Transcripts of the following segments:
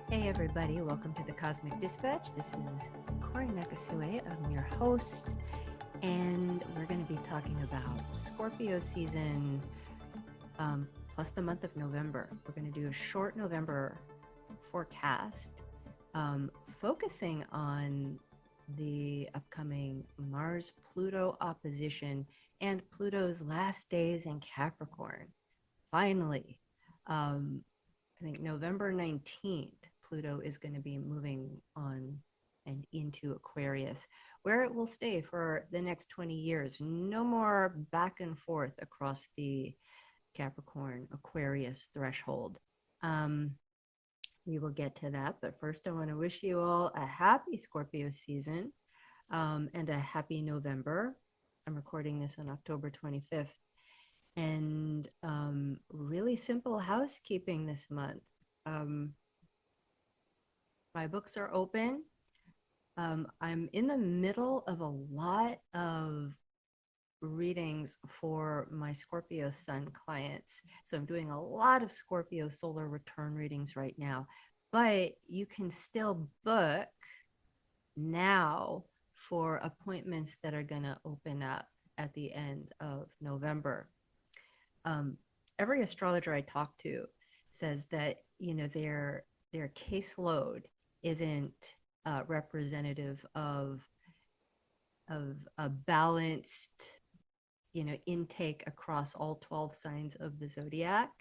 Hey everybody, welcome to the Cosmic Dispatch. This is Corey Nakasue. I'm your host, and we're going to be talking about Scorpio season plus the month of November. We're going to do a short November forecast, focusing on the upcoming Mars-Pluto opposition and Pluto's last days in Capricorn. Finally, I think November 19th, Pluto is going to be moving on and into Aquarius, where it will stay for the next 20 years. No more back and forth across the Capricorn Aquarius threshold. Um, we will get to that. But first, I want to wish you all a happy Scorpio season and a happy November. I'm recording this on October 25th. And really simple housekeeping this month. Um, my books are open. I'm in the middle of a lot of readings for my Scorpio Sun clients. So I'm doing a lot of Scorpio solar return readings right now. But you can still book now for appointments that are going to open up at the end of November. Um, every astrologer I talk to says that their caseload isn't representative of a balanced intake across all 12 signs of the zodiac,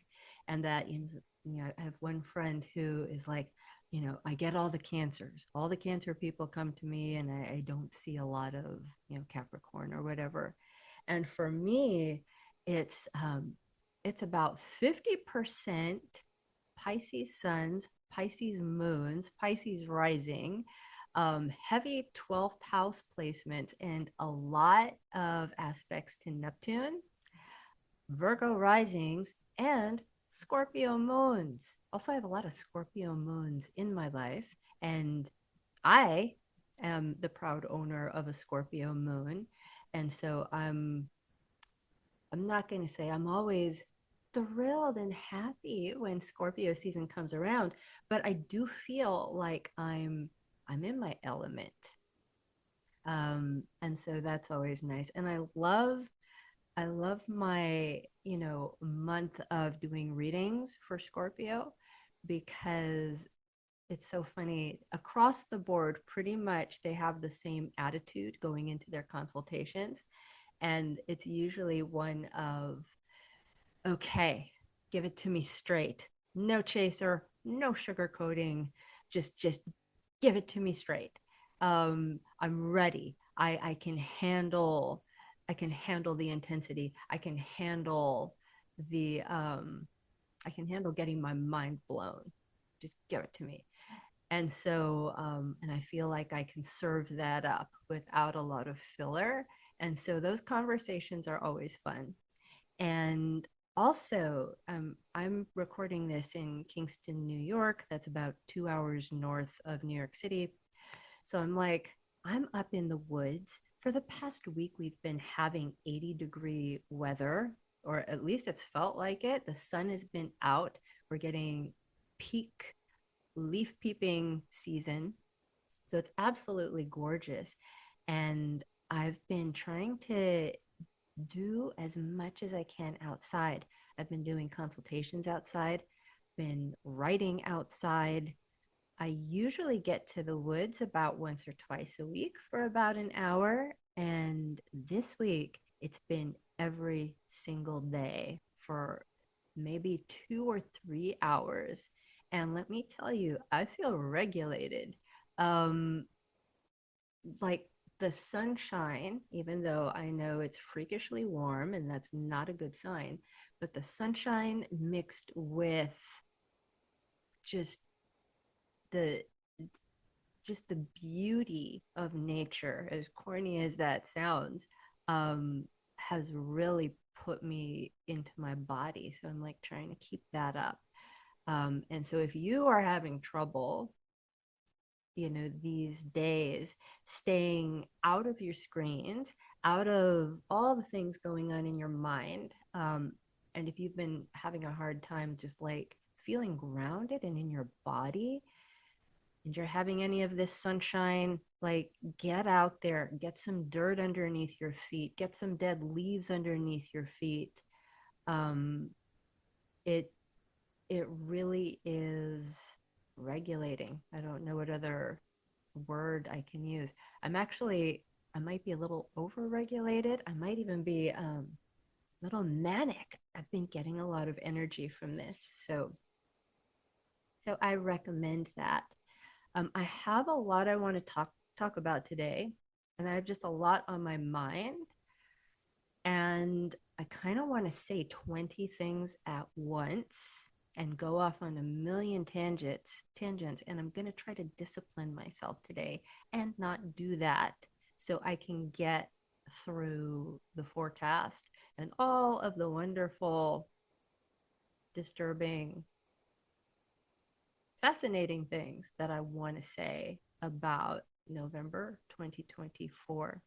and that I have one friend who is like, I get all the cancers, all the cancer people come to me, and I don't see a lot of Capricorn or whatever. And for me, it's it's about 50% Pisces suns, Pisces moons, Pisces rising, heavy 12th house placements, and a lot of aspects to Neptune, Virgo risings, and Scorpio moons. Also, I have a lot of Scorpio moons in my life, and I am the proud owner of a Scorpio moon. And so I'm not going to say I'm always thrilled and happy when Scorpio season comes around, but I do feel like I'm in my element. And so that's always nice. And I love my, month of doing readings for Scorpio, because it's so funny. Across the board, pretty much they have the same attitude going into their consultations. And it's usually one of, okay, give it to me straight. No chaser, no sugarcoating. Just give it to me straight. I'm ready. I can handle the intensity. The I can handle getting my mind blown. Just give it to me. And so and I feel like I can serve that up without a lot of filler. And so those conversations are always fun. And also, I'm recording this in Kingston, New York. That's about 2 hours north of New York City. So I'm up in the woods. For the past week, we've been having 80-degree weather, or at least it's felt like it. The sun has been out. We're getting peak leaf peeping season. So it's absolutely gorgeous. And I've been trying to do as much as I can outside. I've been doing consultations outside, been writing outside. I usually get to the woods about once or twice a week for about an hour. And this week, it's been every single day for maybe 2 or 3 hours. And let me tell you, I feel regulated. Um, like the sunshine, even though I know it's freakishly warm and that's not a good sign, but the sunshine mixed with just the just the beauty of nature, as corny as that sounds, has really put me into my body. So I'm like trying to keep that up. And so if you are having trouble these days, staying out of your screens, out of all the things going on in your mind, and if you've been having a hard time just like feeling grounded and in your body, and you're having any of this sunshine, like get out there, get some dirt underneath your feet, get some dead leaves underneath your feet. Um, it it really is regulating. I don't know what other word I can use. I might be a little over-regulated. I might even be a little manic. I've been getting a lot of energy from this. So I recommend that. I have a lot I want to talk about today, and I have just a lot on my mind. And I kind of want to say 20 things at once and go off on a million tangents, and I'm going to try to discipline myself today and not do that so I can get through the forecast and all of the wonderful, disturbing, fascinating things that I want to say about November 2024.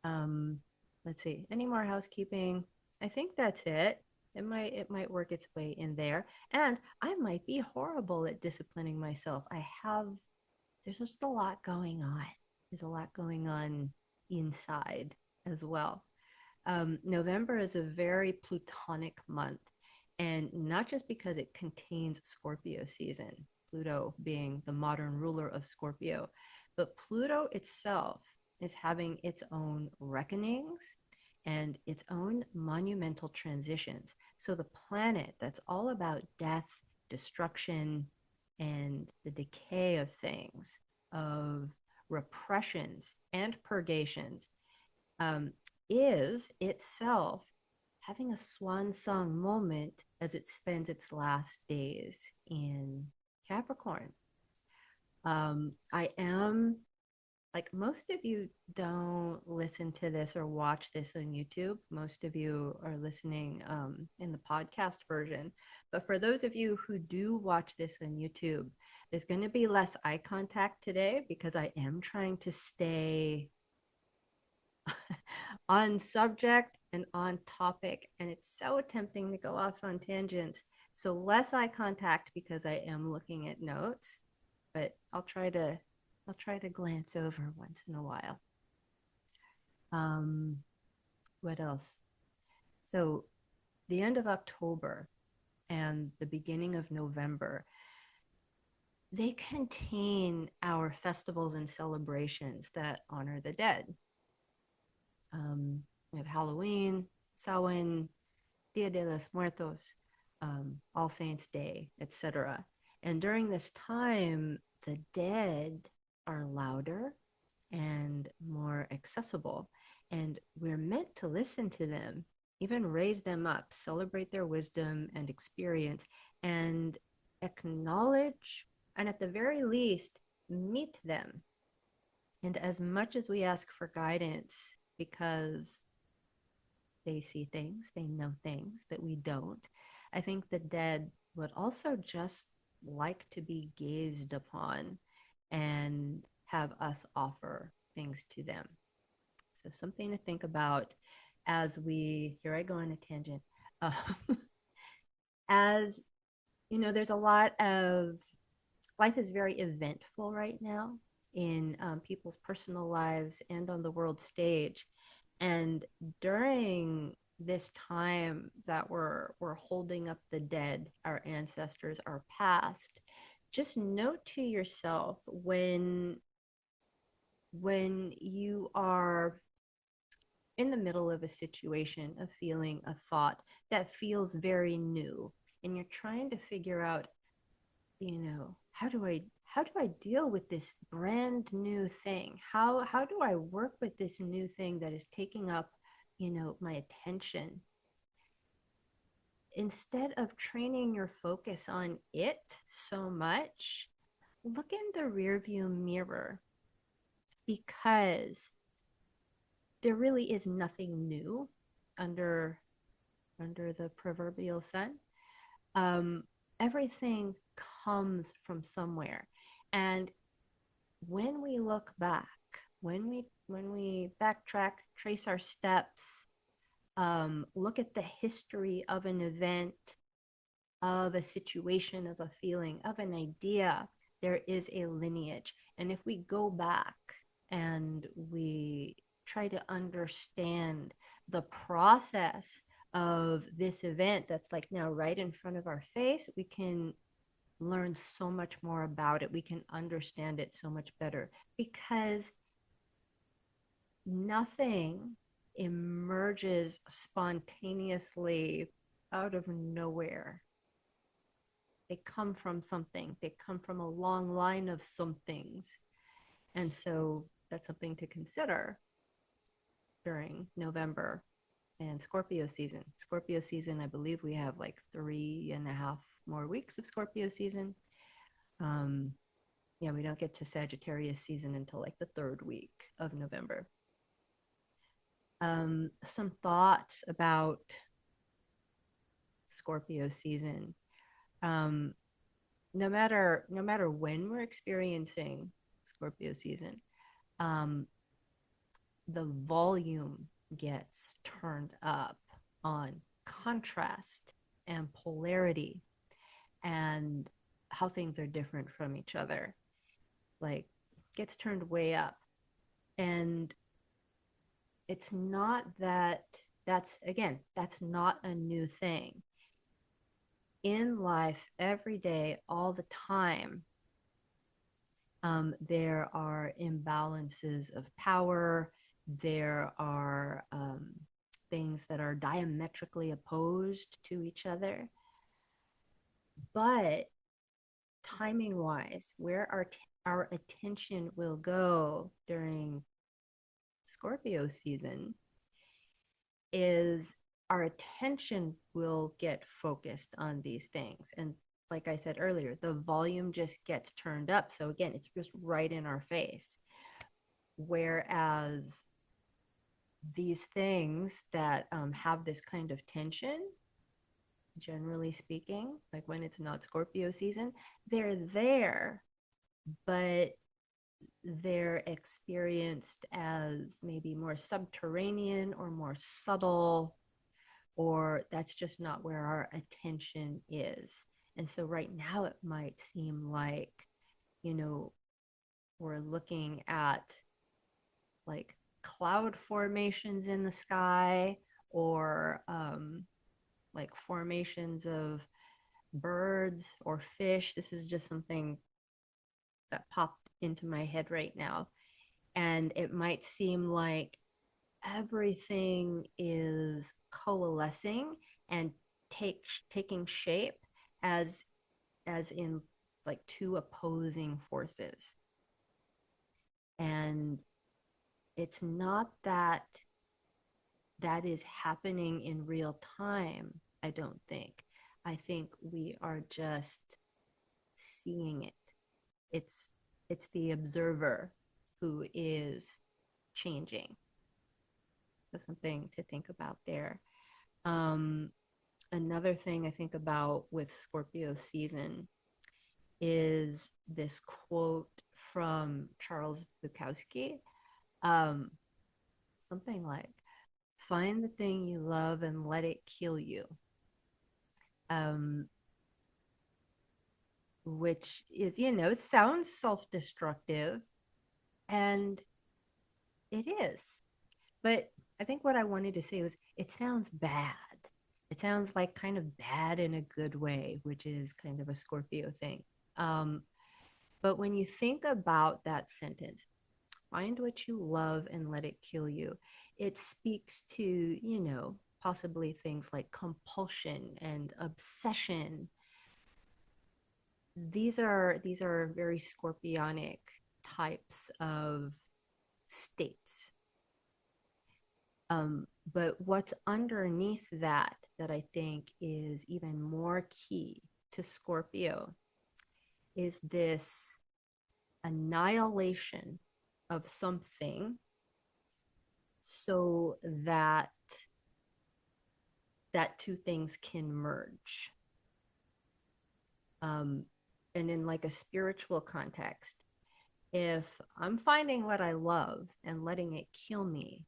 Um, let's see. Any more housekeeping? I think that's it. It might work its way in there. And I might be horrible at disciplining myself. There's just a lot going on. There's a lot going on inside as well. November is a very plutonic month, and not just because it contains Scorpio season, Pluto being the modern ruler of Scorpio, but Pluto itself is having its own reckonings and its own monumental transitions. So the planet that's all about death, destruction, and the decay of things, of repressions and purgations, um, is itself having a swan song moment as it spends its last days in Capricorn. I am like most of you don't listen to this or watch this on YouTube. Most of you are listening in the podcast version. But for those of you who do watch this on YouTube, there's going to be less eye contact today because I am trying to stay on subject and on topic. And it's so tempting to go off on tangents. So less eye contact because I am looking at notes, but I'll try to glance over once in a while. Um, what else? So the end of October and the beginning of November, they contain our festivals and celebrations that honor the dead. We have Halloween, Samhain, Dia de los Muertos, All Saints Day, etc. And during this time, the dead are louder and more accessible. And we're meant to listen to them, even raise them up, celebrate their wisdom and experience, and acknowledge, and at the very least, meet them. And as much as we ask for guidance, because they see things, they know things that we don't, I think the dead would also just like to be gazed upon and have us offer things to them. So something to think about as here I go on a tangent. Uh, as you know, there's a lot of life is very eventful right now in people's personal lives and on the world stage. And during this time that we're holding up the dead, our ancestors, our past, just note to yourself when you are in the middle of a situation, a feeling, a thought that feels very new, and you're trying to figure out, how do I deal with this brand new thing? How do I work with this new thing that is taking up, my attention? Instead of training your focus on it so much, look in the rearview mirror, because there really is nothing new under the proverbial sun. Um, Everything comes from somewhere, and when we look back, when we backtrack, trace our steps, look at the history of an event, of a situation, of a feeling, of an idea, There is a lineage. And if we go back and we try to understand the process of this event that's like now right in front of our face, we can learn so much more about it. We can understand it so much better because nothing emerges spontaneously out of nowhere. They come from something, they come from a long line of some things. And so that's something to consider during November and Scorpio season. Scorpio season, I believe we have like 3.5 more weeks of Scorpio season. Um, yeah, we don't get to Sagittarius season until like the third week of November. Some thoughts about Scorpio season. Um, no matter when we're experiencing Scorpio season, um, the volume gets turned up on contrast and polarity and how things are different from each other. Like, gets turned way up. And it's not that that's not a new thing. In life, every day, all the time, there are imbalances of power. There are things that are diametrically opposed to each other. But timing wise, where our attention will go during Scorpio season is our attention will get focused on these things. And like I said earlier, the volume just gets turned up. So again, it's just right in our face. Whereas these things that have this kind of tension, generally speaking, like when it's not Scorpio season, they're there, but they're experienced as maybe more subterranean or more subtle, or that's just not where our attention is. And so right now it might seem like, you know, we're looking at like cloud formations in the sky, or like formations of birds or fish. This is just something that popped into my head right now. And it might seem like everything is coalescing and taking shape as in like two opposing forces. And it's not that that is happening in real time, I don't think. I think we are just seeing it. It's the observer who is changing. So something to think about there. Um, Another thing I think about with Scorpio season is this quote from Charles Bukowski. Um, Something like, find the thing you love and let it kill you. Um, which is, it sounds self destructive, and it is. But I think what I wanted to say was it sounds bad. It sounds like kind of bad in a good way, which is kind of a Scorpio thing. Um, but when you think about that sentence, find what you love and let it kill you, it speaks to, possibly things like compulsion and obsession. These are very Scorpionic types of states. But what's underneath that I think is even more key to Scorpio is this annihilation of something so that two things can merge. And in like a spiritual context, if I'm finding what I love and letting it kill me,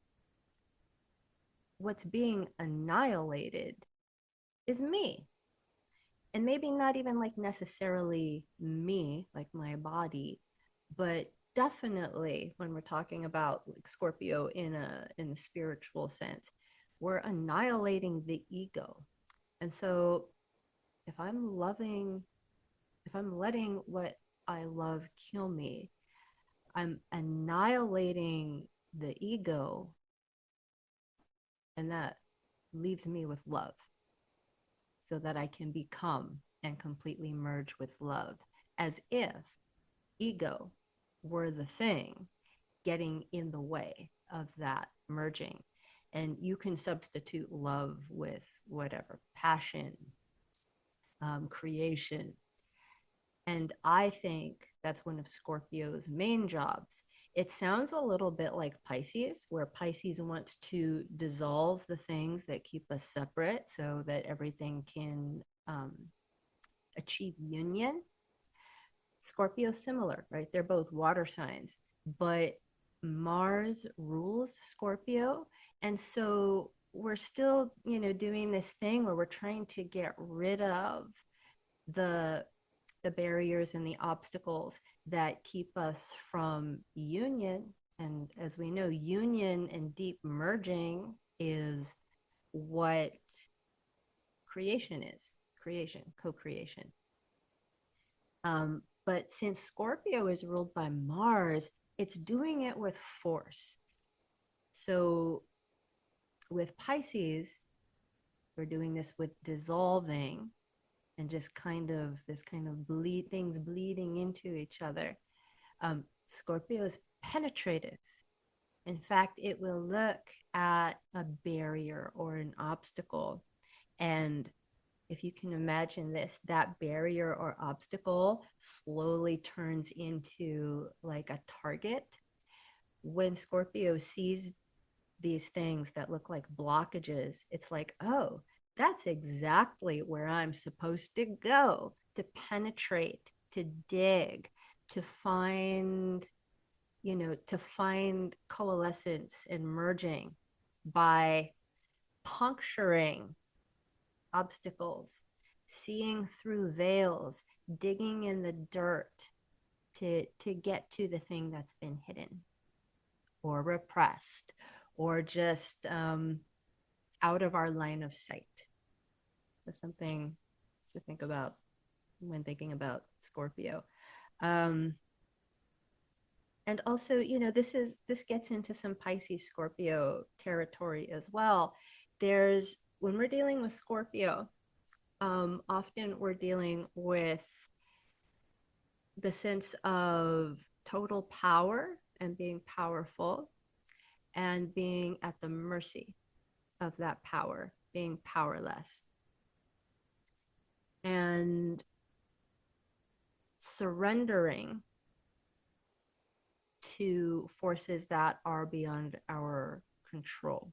what's being annihilated is me. and maybe not even like necessarily me, like my body, but definitely when we're talking about like Scorpio in a spiritual sense, we're annihilating the ego. And so if I'm loving, if I'm letting what I love kill me, I'm annihilating the ego, and that leaves me with love so that I can become and completely merge with love, as if ego were the thing getting in the way of that merging. And you can substitute love with whatever, passion, creation. And I think that's one of Scorpio's main jobs. It sounds a little bit like Pisces, where Pisces wants to dissolve the things that keep us separate so that everything can achieve union. Scorpio similar, right? They're both water signs, but Mars rules Scorpio. And so we're still, doing this thing where we're trying to get rid of the the barriers and the obstacles that keep us from union. And as we know, union and deep merging is what creation is, creation, co-creation. But since Scorpio is ruled by Mars, it's doing it with force. So with Pisces, we're doing this with dissolving and just kind of things bleeding into each other. Scorpio is penetrative. In fact, it will look at a barrier or an obstacle. And if you can imagine this, that barrier or obstacle slowly turns into like a target. When Scorpio sees these things that look like blockages, it's like, oh, that's exactly where I'm supposed to go to penetrate, to dig, to find, to find coalescence and merging by puncturing obstacles, seeing through veils, digging in the dirt to get to the thing that's been hidden or repressed or just out of our line of sight. So something to think about when thinking about Scorpio. Um, and also, this gets into some Pisces Scorpio territory as well. There's when we're dealing with Scorpio, often we're dealing with the sense of total power and being powerful and being at the mercy of that power, being powerless. And surrendering to forces that are beyond our control,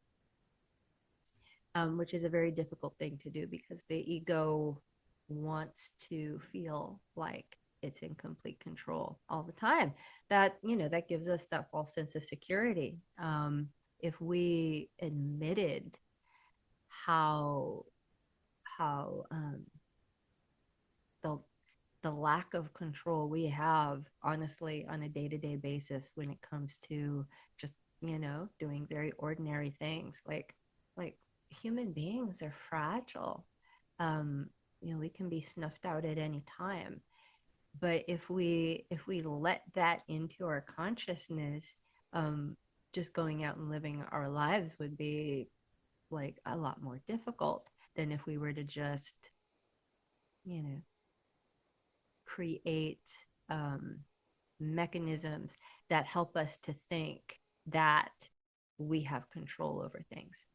which is a very difficult thing to do because the ego wants to feel like it's in complete control all the time. That gives us that false sense of security. If we admitted how how the the lack of control we have honestly on a day-to-day basis when it comes to just doing very ordinary things like human beings are fragile. We can be snuffed out at any time, but if we let that into our consciousness, just going out and living our lives would be like a lot more difficult than if we were to just you know create mechanisms that help us to think that we have control over things.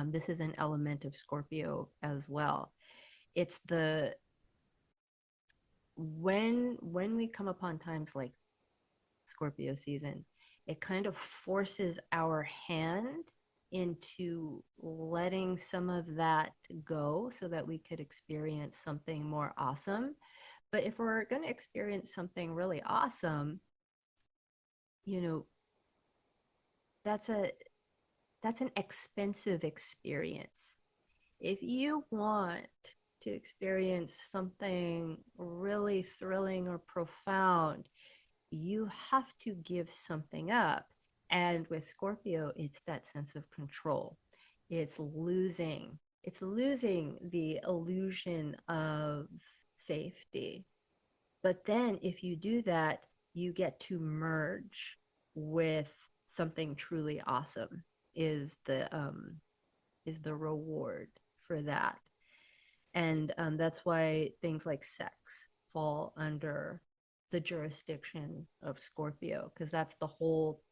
This is an element of Scorpio as well. It's the when we come upon times like Scorpio season, it kind of forces our hand into letting some of that go so that we could experience something more awesome. But if we're going to experience something really awesome, you know, that's a that's an expensive experience. If you want to experience something really thrilling or profound, you have to give something up. And with Scorpio, it's that sense of control. It's losing, it's losing the illusion of safety. But then if you do that, you get to merge with something truly awesome is the reward for that. And that's why things like sex fall under the jurisdiction of Scorpio, because that's the whole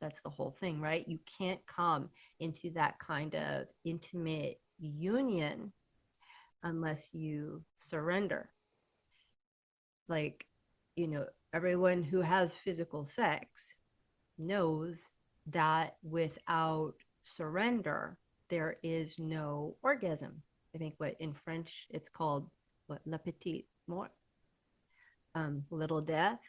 thing, right? You can't come into that kind of intimate union unless you surrender. Like, you know, everyone who has physical sex knows that without surrender, there is no orgasm. I think what in French it's called what la petite mort, little death.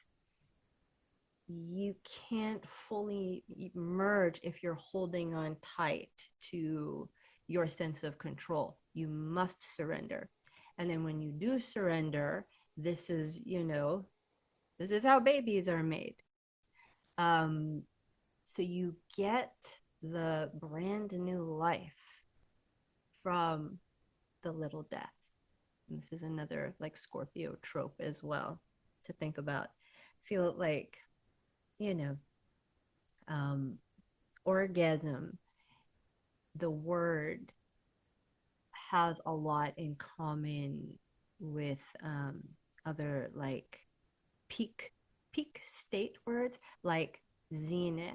You can't fully merge if you're holding on tight to your sense of control. You must surrender. And then when you do surrender, this is, you know, this is how babies are made. Um, so you get the brand new life from the little death. And this is another like Scorpio trope as well to think about. Feel like, you know, um, orgasm, the word has a lot in common with other like peak peak state words like zenith,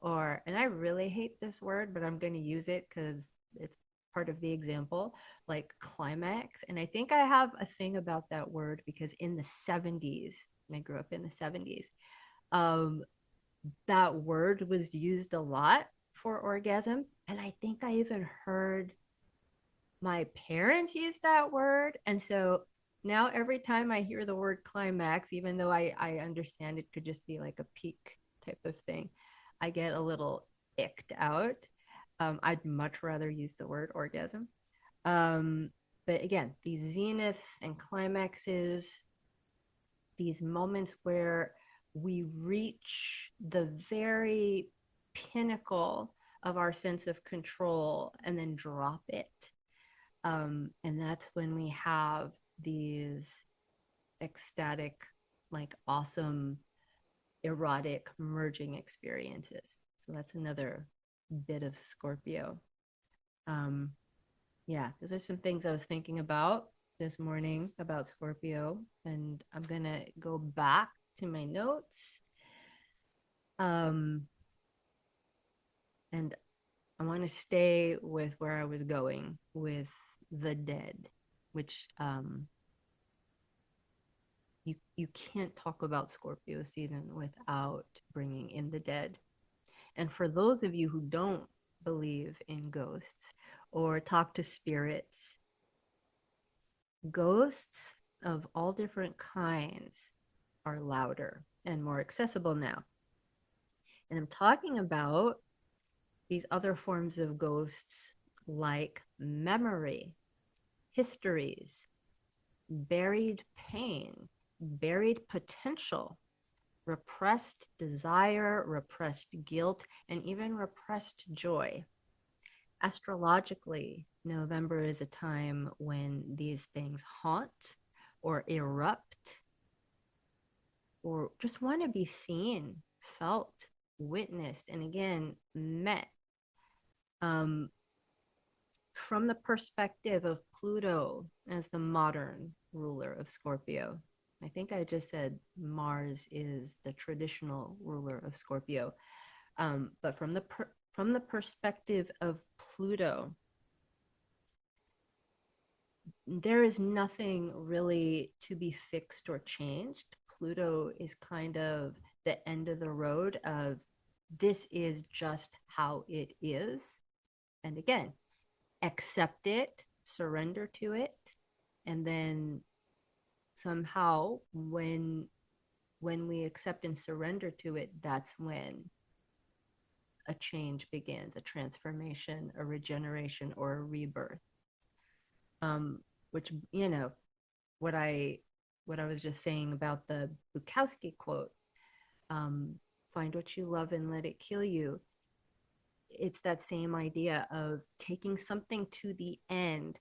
or, and I really hate this word but I'm going to use it because it's part of the example, like climax. And I think I have a thing about that word because in the 70s, I grew up in the 70s, um, that word was used a lot for orgasm. And I think I even heard my parents use that word. And so now every time I hear the word climax, even though I understand it could just be like a peak type of thing, I get a little icked out. I'd much rather use the word orgasm. Um, but again, these zeniths and climaxes, these moments where we reach the very pinnacle of our sense of control and then drop it. And that's when we have these ecstatic, like awesome, erotic merging experiences. So that's another bit of Scorpio. Um, yeah, those are some things I was thinking about this morning about Scorpio, and I'm gonna go back to my notes. Um, and I want to stay with where I was going with the dead, which you can't talk about Scorpio season without bringing in the dead. And for those of you who don't believe in ghosts or talk to spirits, ghosts of all different kinds are louder and more accessible now. And I'm talking about these other forms of ghosts like memory, histories, buried pain, buried potential, repressed desire, repressed guilt, and even repressed joy. Astrologically, November is a time when these things haunt or erupt or just want to be seen, felt, witnessed, and again, met. Um, from the perspective of Pluto as the modern ruler of Scorpio, I think I just said Mars is the traditional ruler of Scorpio. But from the perspective of Pluto, there is nothing really to be fixed or changed. Pluto is kind of the end of the road of this is just how it is. And again, accept it, surrender to it, and then somehow when we accept and surrender to it, that's when a change begins, a transformation, a regeneration, or a rebirth. which, what I what I was just saying about the Bukowski quote, um, find what you love and let it kill you. It's that same idea of taking something to the end,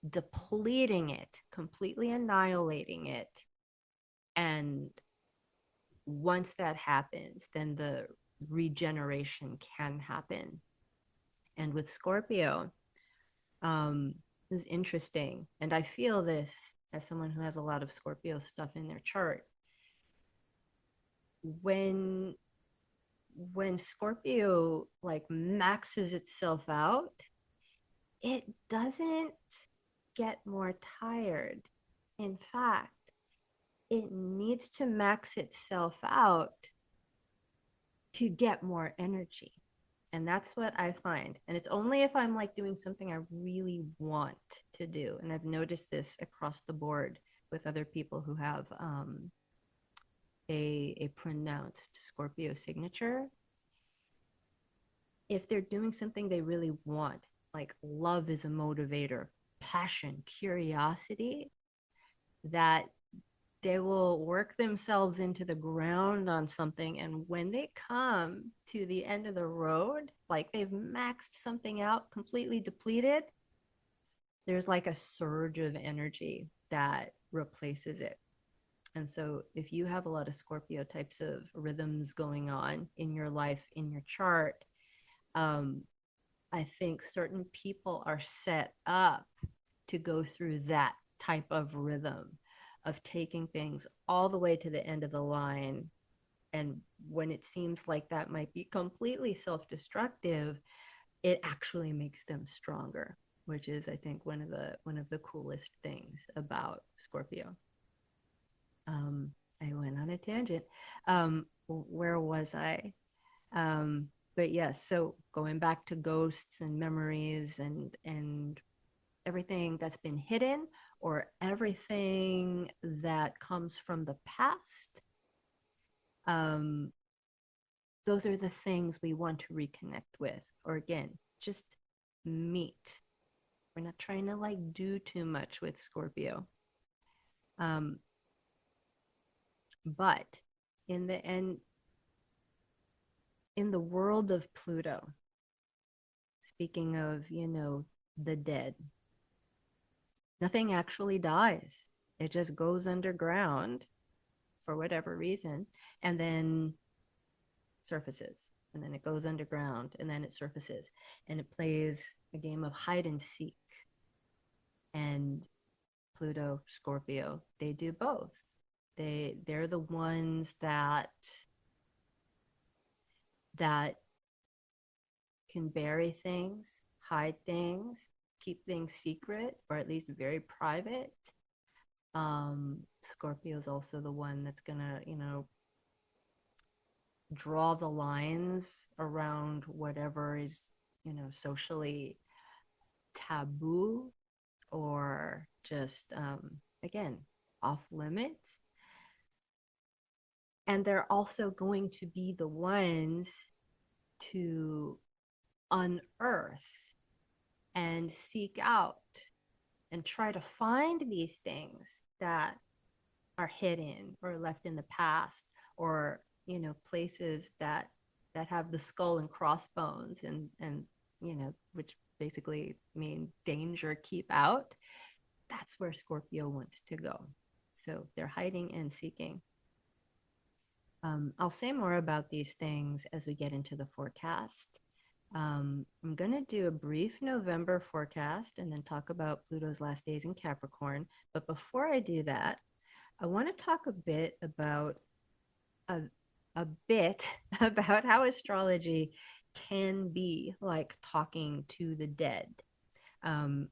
depleting it, completely annihilating it. And once that happens, then the regeneration can happen. And with Scorpio, this is interesting. And I feel this as someone who has a lot of Scorpio stuff in their chart. When Scorpio like maxes itself out, it doesn't get more tired. In fact, it needs to max itself out to get more energy. And that's what I find. And it's only if I'm like doing something I really want to do. And I've noticed this across the board with other people who have a pronounced Scorpio signature. If they're doing something they really want, like love is a motivator, passion, curiosity, that they will work themselves into the ground on something. And when they come to the end of the road, like they've maxed something out, completely depleted, there's like a surge of energy that replaces it. And so if you have a lot of Scorpio types of rhythms going on in your life, in your chart, um, I think certain people are set up to go through that type of rhythm of taking things all the way to the end of the line. And when it seems like that might be completely self-destructive, it actually makes them stronger, which is, I think, one of the coolest things about Scorpio. I went on a tangent. Where was I? Um, but yes, so going back to ghosts and memories and everything that's been hidden or everything that comes from the past, um, those are the things we want to reconnect with, or again, just meet. We're not trying to like do too much with Scorpio. um, but in the end, in the world of Pluto, speaking of, the dead, nothing actually dies. It just goes underground for whatever reason, and then surfaces. And then it goes underground, and then it surfaces. And it plays a game of hide and seek. And Pluto, Scorpio, they do both. They're the ones that can bury things, hide things, keep things secret, or at least very private. Scorpio is also the one that's gonna, draw the lines around whatever is, socially taboo or just, again, off limits. And they're also going to be the ones to unearth and seek out and try to find these things that are hidden or left in the past, or places that have the skull and crossbones, and which basically mean danger, keep out. That's where Scorpio wants to go. So they're hiding and seeking. I'll say more about these things as we get into the forecast. I'm going to do a brief November forecast and then talk about Pluto's last days in Capricorn. But before I do that, I want to talk a bit about a, a bit about how astrology can be like talking to the dead. Um,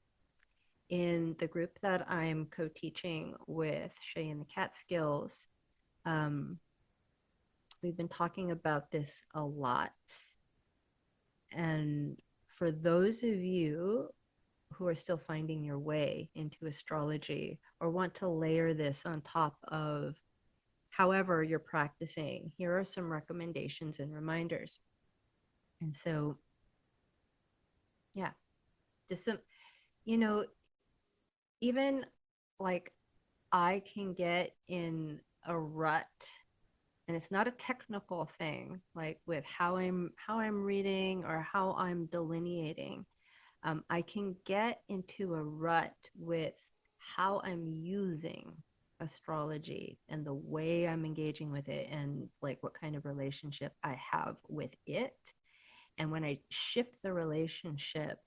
in the group that I'm co-teaching with Shay and the Catskills, um, we've been talking about this a lot. And for those of you who are still finding your way into astrology or want to layer this on top of however you're practicing, here are some recommendations and reminders. And so, yeah, just some, you know, even like I can get in a rut, and it's not a technical thing, like with how I'm reading or how I'm delineating. I can get into a rut with how I'm using astrology and the way I'm engaging with it, and like what kind of relationship I have with it. And when I shift the relationship,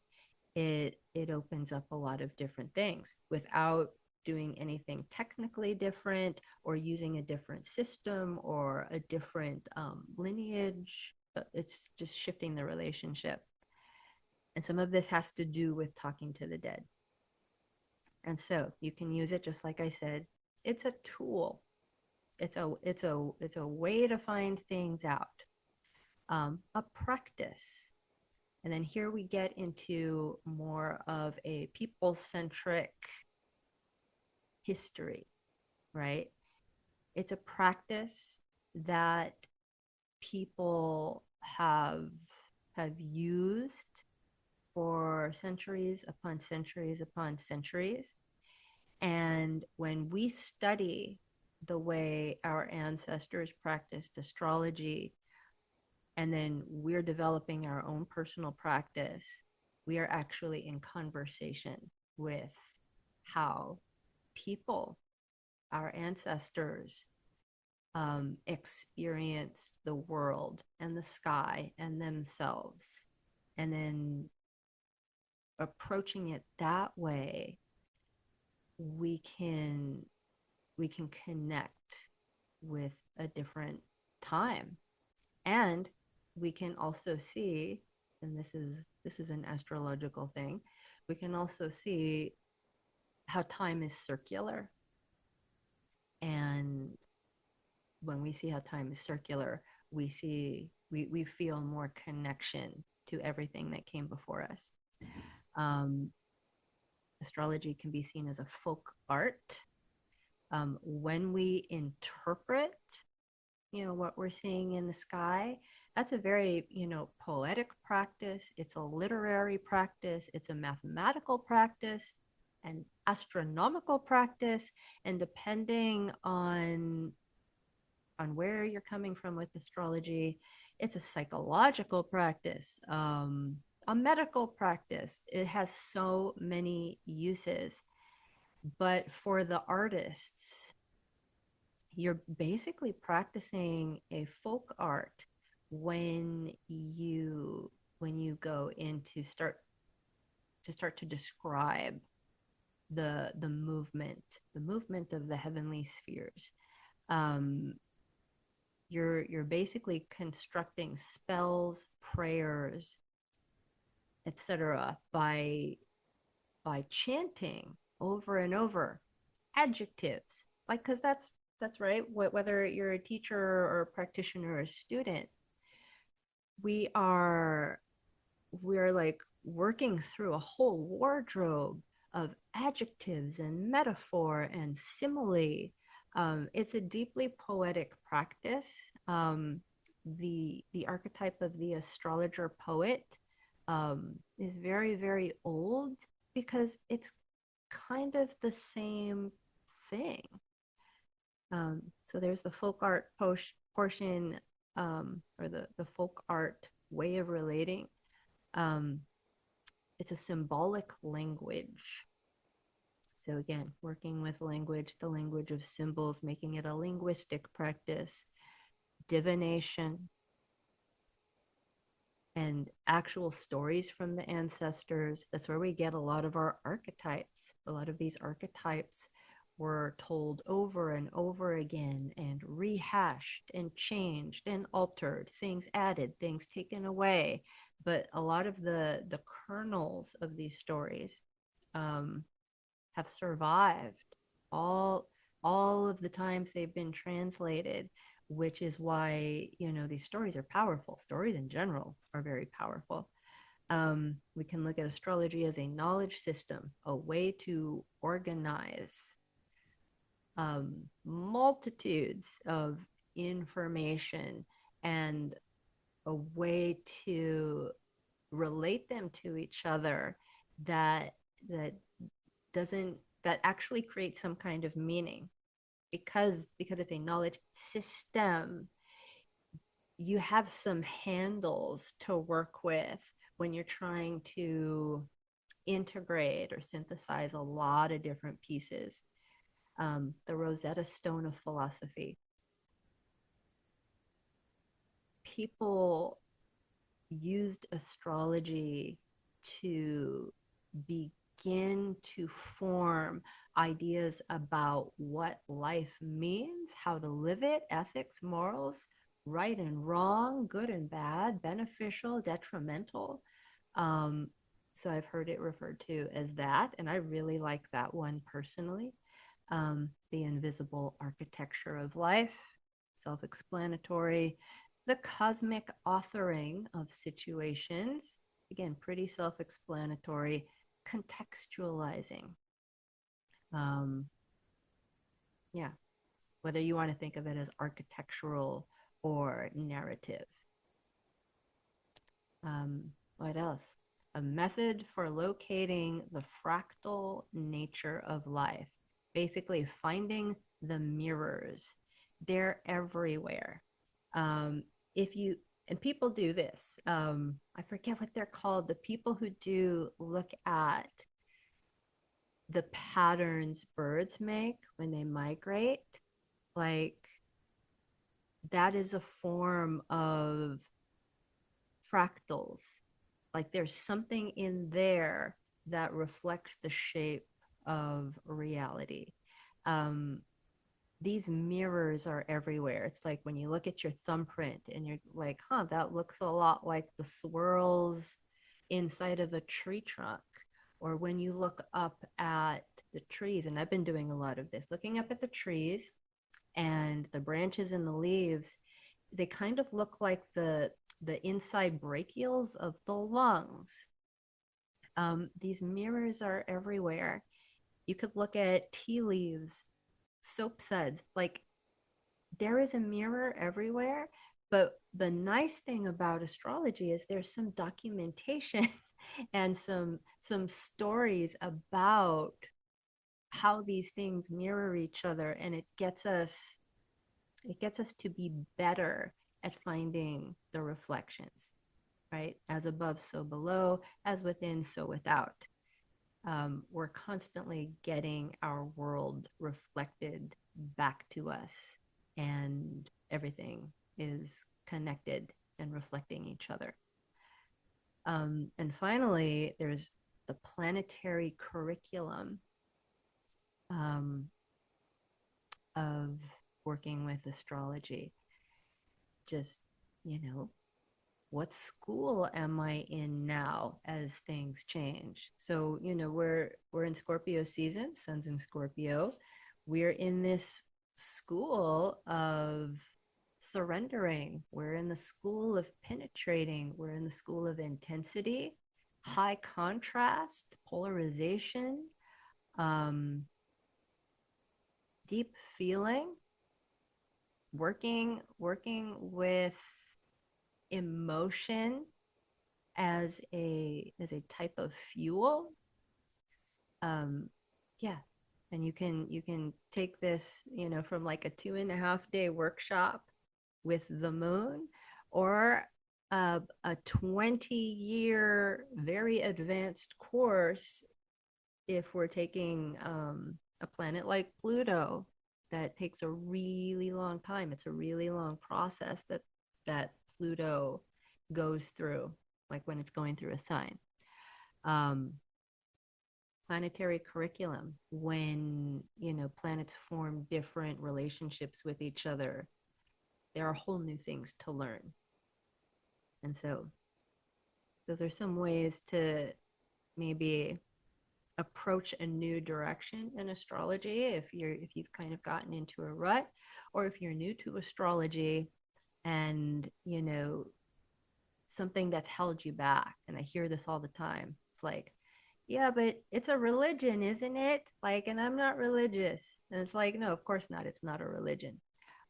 it opens up a lot of different things without doing anything technically different or using a different system or a different lineage. It's just shifting the relationship. And some of this has to do with talking to the dead. And so you can use it just like I said. It's a tool. It's a way to find things out. A practice. And then here we get into more of a people centric history, right? It's a practice that people have used for centuries upon centuries upon centuries. And when we study the way our ancestors practiced astrology, and then we're developing our own personal practice, we are actually in conversation with how people, our ancestors, experienced the world and the sky and themselves. And then approaching it that way, we can we can connect with a different time. And we can also see, and this is an astrological thing, we can also see how time is circular. And when we see how time is circular, we feel more connection to everything that came before us. um, Astrology can be seen as a folk art. When we interpret, what we're seeing in the sky, that's a very, poetic practice. It's a literary practice. It's a mathematical practice, an astronomical practice. And depending on where you're coming from with astrology, it's a psychological practice, a medical practice. It has so many uses. But for the artists, you're basically practicing a folk art when you go in to start to describe the movement of the heavenly spheres. um, you're basically constructing spells, prayers, etc., by chanting over and over adjectives, like, because that's right. Whether you're a teacher or a practitioner or a student, we are we're like working through a whole wardrobe of adjectives and metaphor and simile. It's a deeply poetic practice. The archetype of the astrologer poet is very, very old because it's kind of the same thing. So there's the folk art portion, or the folk art way of relating. Um, it's a symbolic language. So again, working with language, the language of symbols, making it a linguistic practice, divination, and actual stories from the ancestors. That's where we get a lot of our archetypes. A lot of these archetypes were told over and over again and rehashed and changed and altered, things added, things taken away. But a lot of the kernels of these stories um, have survived all all of the times they've been translated, which is why these stories are powerful. Stories in general are very powerful. We can look at astrology as a knowledge system, a way to organize multitudes of information, and a way to relate them to each other that that doesn't that actually creates some kind of meaning because it's a knowledge system. You have some handles to work with when you're trying to integrate or synthesize a lot of different pieces. The Rosetta Stone of philosophy. People used astrology to begin to form ideas about what life means, how to live it, ethics, morals, right and wrong, good and bad, beneficial, detrimental. Um, so I've heard it referred to as that, and I really like that one personally. The invisible architecture of life, self explanatory. The cosmic authoring of situations, again, pretty self explanatory. Contextualizing. Um, yeah, whether you want to think of it as architectural or narrative. What else? A method for locating the fractal nature of life. Basically, finding the mirrors. They're everywhere. Um, if you, and people do this, I forget what they're called, the people who do look at the patterns birds make when they migrate, like that is a form of fractals. Like there's something in there that reflects the shape of reality. Um, these mirrors are everywhere. It's like when you look at your thumbprint and you're like, huh, that looks a lot like the swirls inside of a tree trunk. Or when you look up at the trees, and I've been doing a lot of this, looking up at the trees and the branches and the leaves, they kind of look like the inside brachials of the lungs. These mirrors are everywhere. You could look at tea leaves, soap suds, like there is a mirror everywhere. But the nice thing about astrology is there's some documentation and some stories about how these things mirror each other, and it gets us to be better at finding the reflections, right? As above, so below, as within, so without. We're constantly getting our world reflected back to us, and everything is connected and reflecting each other. And finally, there's the planetary curriculum um, of working with astrology. Just, you know, what school am I in now as things change? So, we're in Scorpio season, sun's in Scorpio. We're in this school of surrendering. We're in the school of penetrating. We're in the school of intensity, high contrast, polarization, um, deep feeling, working with emotion as a type of fuel. um yeah, and you can take this, from like a 2.5 day workshop with the moon, or a 20-year very advanced course if we're taking a planet like Pluto that takes a really long time. It's a really long process that Pluto goes through, like when it's going through a sign. Um, Planetary curriculum, when planets form different relationships with each other, there are whole new things to learn. And so those are some ways to maybe approach a new direction in astrology if you've kind of gotten into a rut, or if you're new to astrology and something that's held you back. And I hear this all the time. It's like, yeah, but it's a religion, isn't it? Like, and I'm not religious. And it's like, no, of course not. It's not a religion.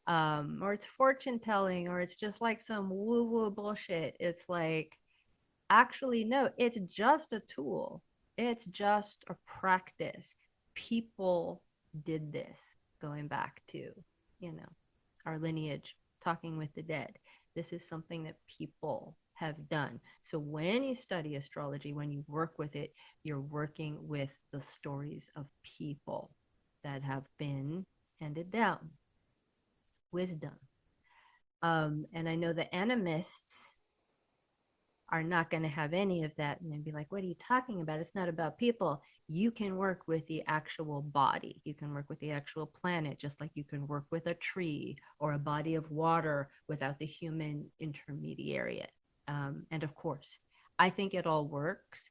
Or it's fortune telling, or it's just like some woo woo bullshit. It's like, actually, no, it's just a tool. It's just a practice. people did this, going back to, you know, our lineage, talking with the dead. This is something that people have done. So when you study astrology, when you work with it, you're working with the stories of people that have been handed down, wisdom. And I know the animists are not going to have any of that and then be like, what are you talking about? It's not about people. You can work with the actual body. You can work with the actual planet, just like you can work with a tree or a body of water without the human intermediary. And of course, I think it all works.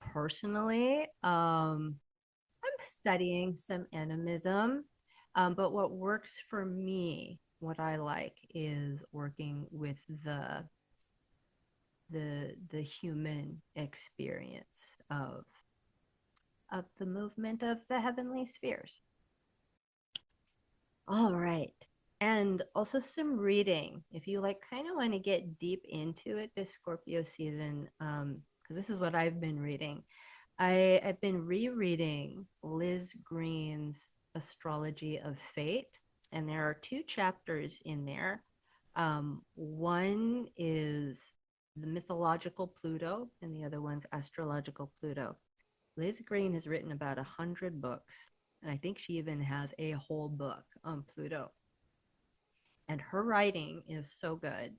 Personally, I'm studying some animism, but what works for me, what I like, is working with the human experience of the movement of the heavenly spheres. All right. And also some reading. If you like kind of want to get deep into it this Scorpio season, because this is what I've been reading. I've been rereading Liz Green's Astrology of Fate, and there are two chapters in there. One is the mythological Pluto, and the other one's astrological Pluto. Liz Green has written about 100 books, and I think she even has a whole book on Pluto. And her writing is so good.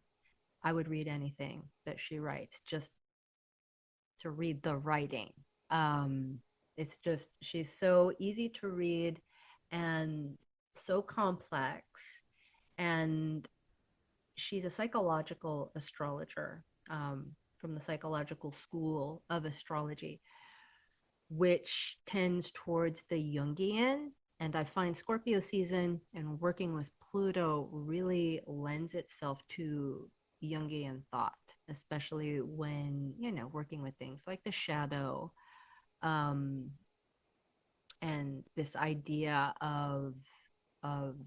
I would read anything that she writes just to read the writing. Um, it's just, she's so easy to read and so complex. And she's a psychological astrologer, from the psychological school of astrology, which tends towards the Jungian. And I find Scorpio season and working with Pluto really lends itself to Jungian thought, especially when, working with things like the shadow, um, and this idea of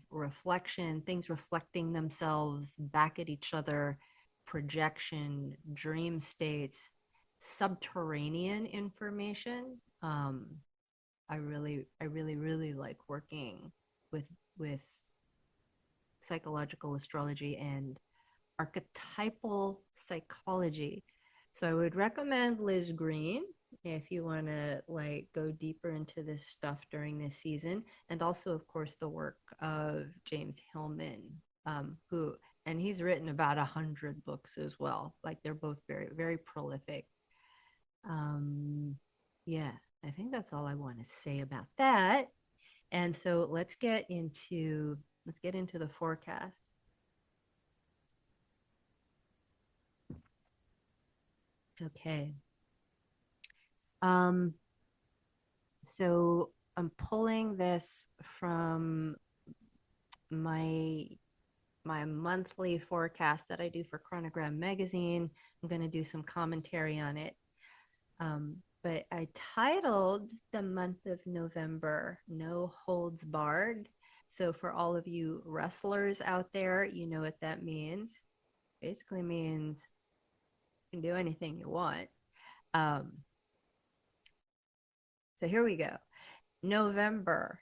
reflection, things reflecting themselves back at each other, projection, dream states, subterranean information. I really like working with with psychological astrology and archetypal psychology. So I would recommend Liz Green if you want to like go deeper into this stuff during this season, and also of course the work of James Hillman, who, and he's written about 100 books as well. Like they're both very very prolific. um yeah, I think that's all I want to say about that. And so let's get into the forecast. Okay. um So I'm pulling this from my my monthly forecast that I do for Chronogram magazine. I'm going to do some commentary on it. But I titled the month of November "No Holds Barred." So for all of you wrestlers out there, you know what that means. Basically means you can do anything you want. Um, so here we go. November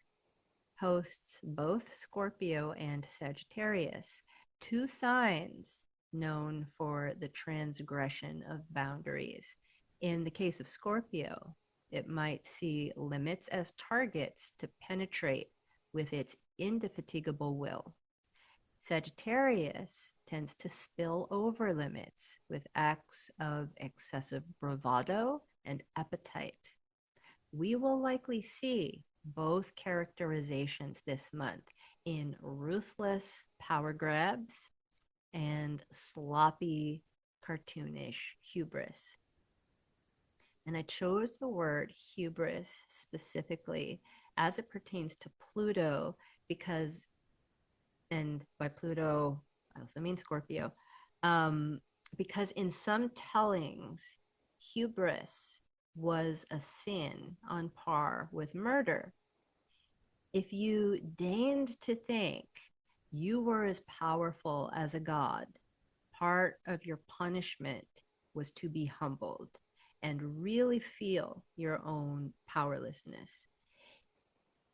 hosts both Scorpio and Sagittarius, two signs known for the transgression of boundaries. In the case of Scorpio, it might see limits as targets to penetrate with its indefatigable will. Sagittarius tends to spill over limits with acts of excessive bravado and appetite. We will likely see both characterizations this month in ruthless power grabs and sloppy, cartoonish hubris. And I chose the word hubris specifically as it pertains to Pluto because, and by Pluto, I also mean Scorpio, um, because in some tellings, hubris was a sin on par with murder. If you deigned to think you were as powerful as a god, part of your punishment was to be humbled and really feel your own powerlessness.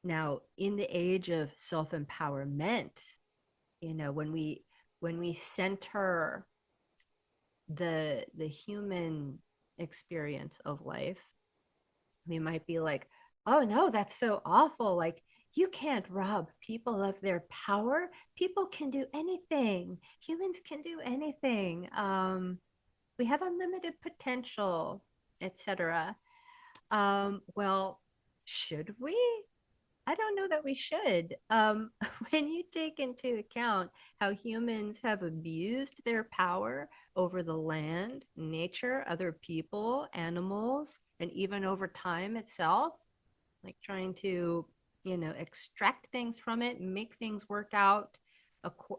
Now, in the age of self-empowerment, when we center the human experience of life, we might be like, oh no, that's so awful. Like, you can't rob people of their power. People can do anything. Humans can do anything. We have unlimited potential, etc. Well, should we? I don't know that we should. When you take into account how humans have abused their power over the land, nature, other people, animals, and even over time itself, like trying to, extract things from it, make things work out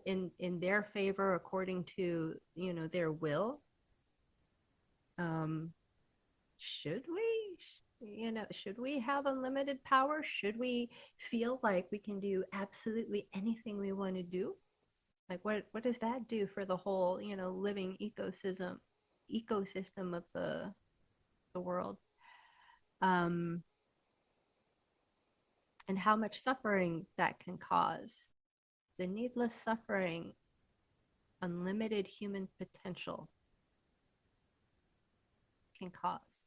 in their favor according to, their will. Um, should we? Should we have unlimited power? Should we feel like we can do absolutely anything we want to do? Like, what does that do for the whole, living ecosystem of the world? Um, and how much suffering that can cause. The needless suffering, unlimited human potential can cause.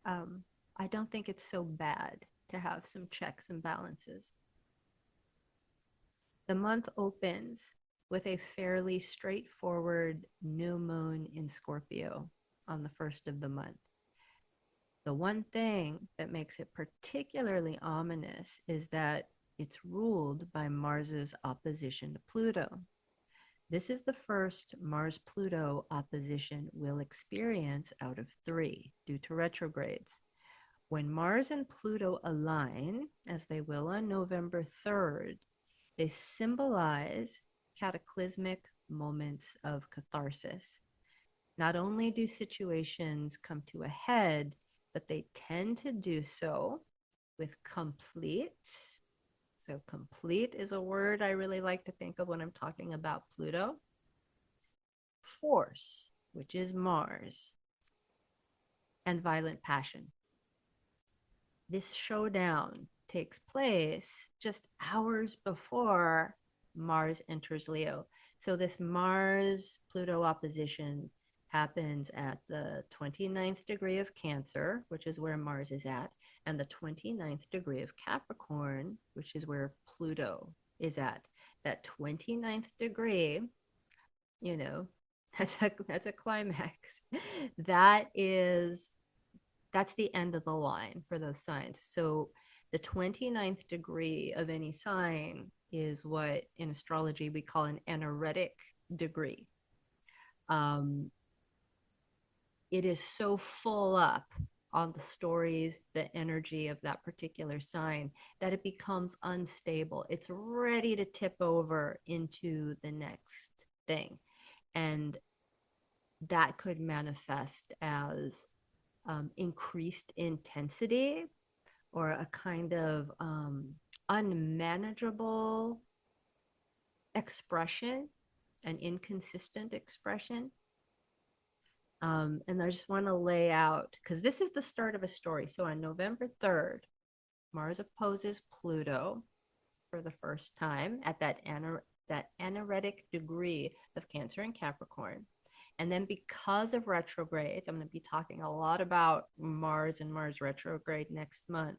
Um, I don't think it's so bad to have some checks and balances. The month opens with a fairly straightforward new moon in Scorpio on the first of the month. The one thing that makes it particularly ominous is that it's ruled by Mars's opposition to Pluto. This is the first Mars-Pluto opposition we'll experience out of 3 due to retrogrades. When Mars and Pluto align, as they will on November 3rd, they symbolize cataclysmic moments of catharsis. Not only do situations come to a head, but they tend to do so with complete. So, complete is a word I really like to think of when I'm talking about Pluto. Force, which is Mars, and violent passion. This showdown takes place just hours before Mars enters Leo. So this Mars-Pluto opposition happens at the 29th degree of Cancer, which is where Mars is at, and the 29th degree of Capricorn, which is where Pluto is at. That 29th degree, you know, that's a climax. That is that's the end of the line for those signs. So the 29th degree of any sign is what in astrology we call an anaretic degree. Um, it is so full up on the stories, the energy of that particular sign, that it becomes unstable. It's ready to tip over into the next thing. And that could manifest as increased intensity or a kind of unmanageable expression, an inconsistent expression. And I just want to lay out, because this is the start of a story. So on November 3rd, Mars opposes Pluto for the first time at that anaretic degree of Cancer and Capricorn. And then because of retrogrades, I'm going to be talking a lot about Mars and Mars retrograde next month.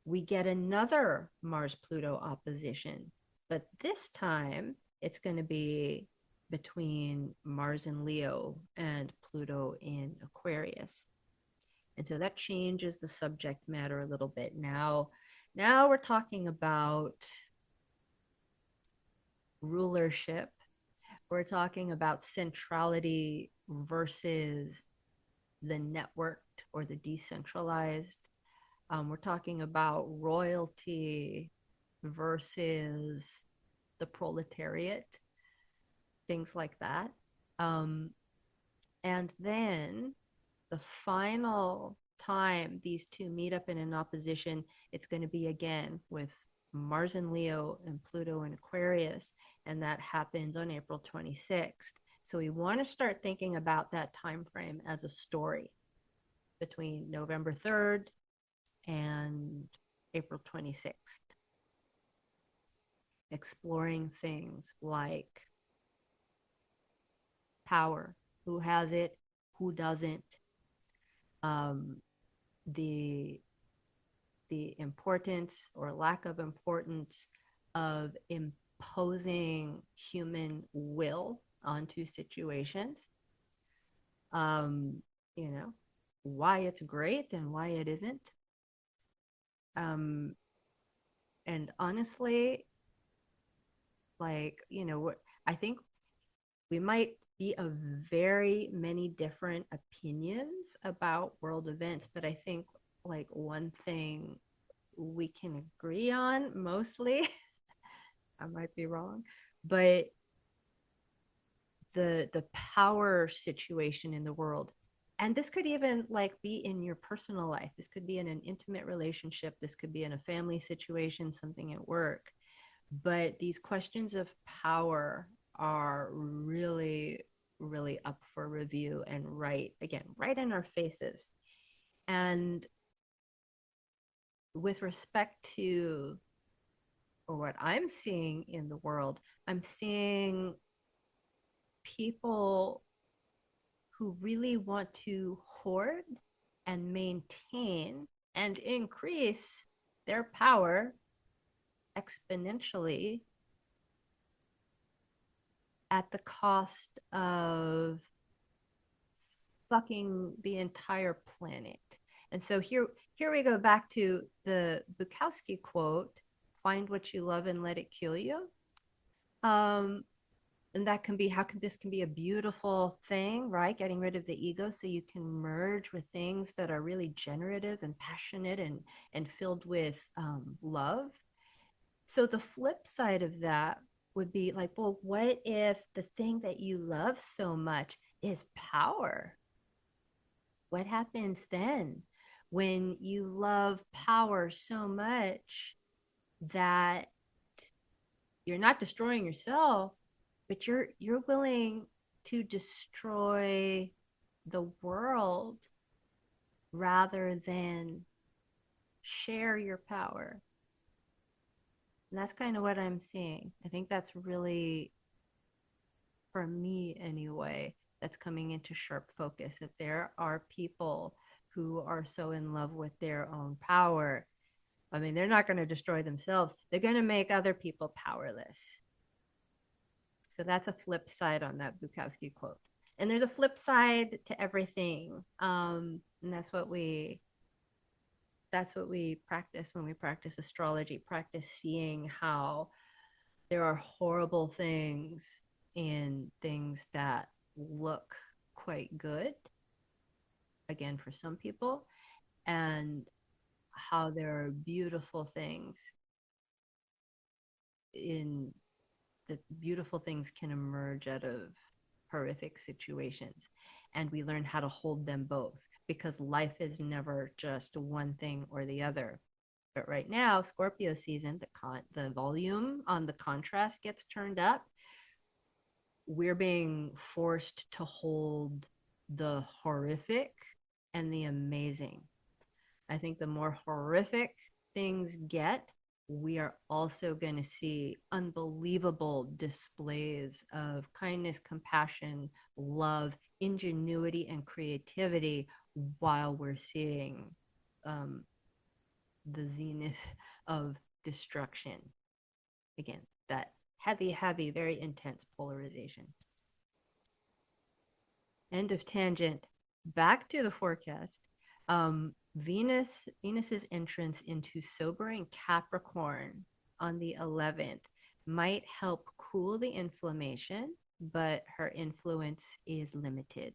We get another Mars-Pluto opposition, but this time it's going to be between Mars in Leo and Pluto in Aquarius. And so that changes the subject matter a little bit. Now we're talking about rulership. We're talking about centrality versus the networked or the decentralized. We're talking about royalty versus the proletariat, things like that. And then the final time these two meet up in an opposition, it's going to be again with Mars in Leo and Pluto in Aquarius, and that happens on April 26th. So we want to start thinking about that time frame as a story between November 3rd and April 26th, exploring things like power, who has it, who doesn't, um, the the importance or lack of importance of imposing human will onto situations. Um, you know, why it's great and why it isn't. Um, and honestly, like, I think we might be of very many different opinions about world events, but I think like one thing we can agree on mostly, I might be wrong, but the power situation in the world, and this could even like be in your personal life, this could be in an intimate relationship, this could be in a family situation, something at work, but these questions of power are really really up for review and right in our faces. And with respect to, or what I'm seeing in the world, I'm seeing people who really want to hoard and maintain and increase their power exponentially at the cost of fucking the entire planet. And so here we go back to the Bukowski quote, find what you love and let it kill you. Um, and that can be this can be a beautiful thing, right? Getting rid of the ego so you can merge with things that are really generative and passionate and filled with love. So the flip side of that would be like, well, what if the thing that you love so much is power? What happens then when you love power so much that you're not destroying yourself, but you're willing to destroy the world rather than share your power? And that's kind of what I'm seeing. I think that's really, for me anyway, that's coming into sharp focus, that there are people who are so in love with their own power. I mean, they're not going to destroy themselves, they're going to make other people powerless. So that's a flip side on that Bukowski quote. And there's a flip side to everything. And that's what we practice when we practice astrology, practice seeing how there are horrible things in things that look quite good, again, for some people, and how there are beautiful things in that beautiful things can emerge out of horrific situations. And we learn how to hold them both, because life is never just one thing or the other. But right now, Scorpio season, the volume on the contrast gets turned up. We're being forced to hold the horrific and the amazing. I think the more horrific things get, we are also going to see unbelievable displays of kindness, compassion, love, ingenuity, and creativity, while we're seeing um, the zenith of destruction. Again, that heavy, heavy, very intense polarization. End of tangent. Back to the forecast. Venus's entrance into sobering Capricorn on the 11th might help cool the inflammation, but her influence is limited.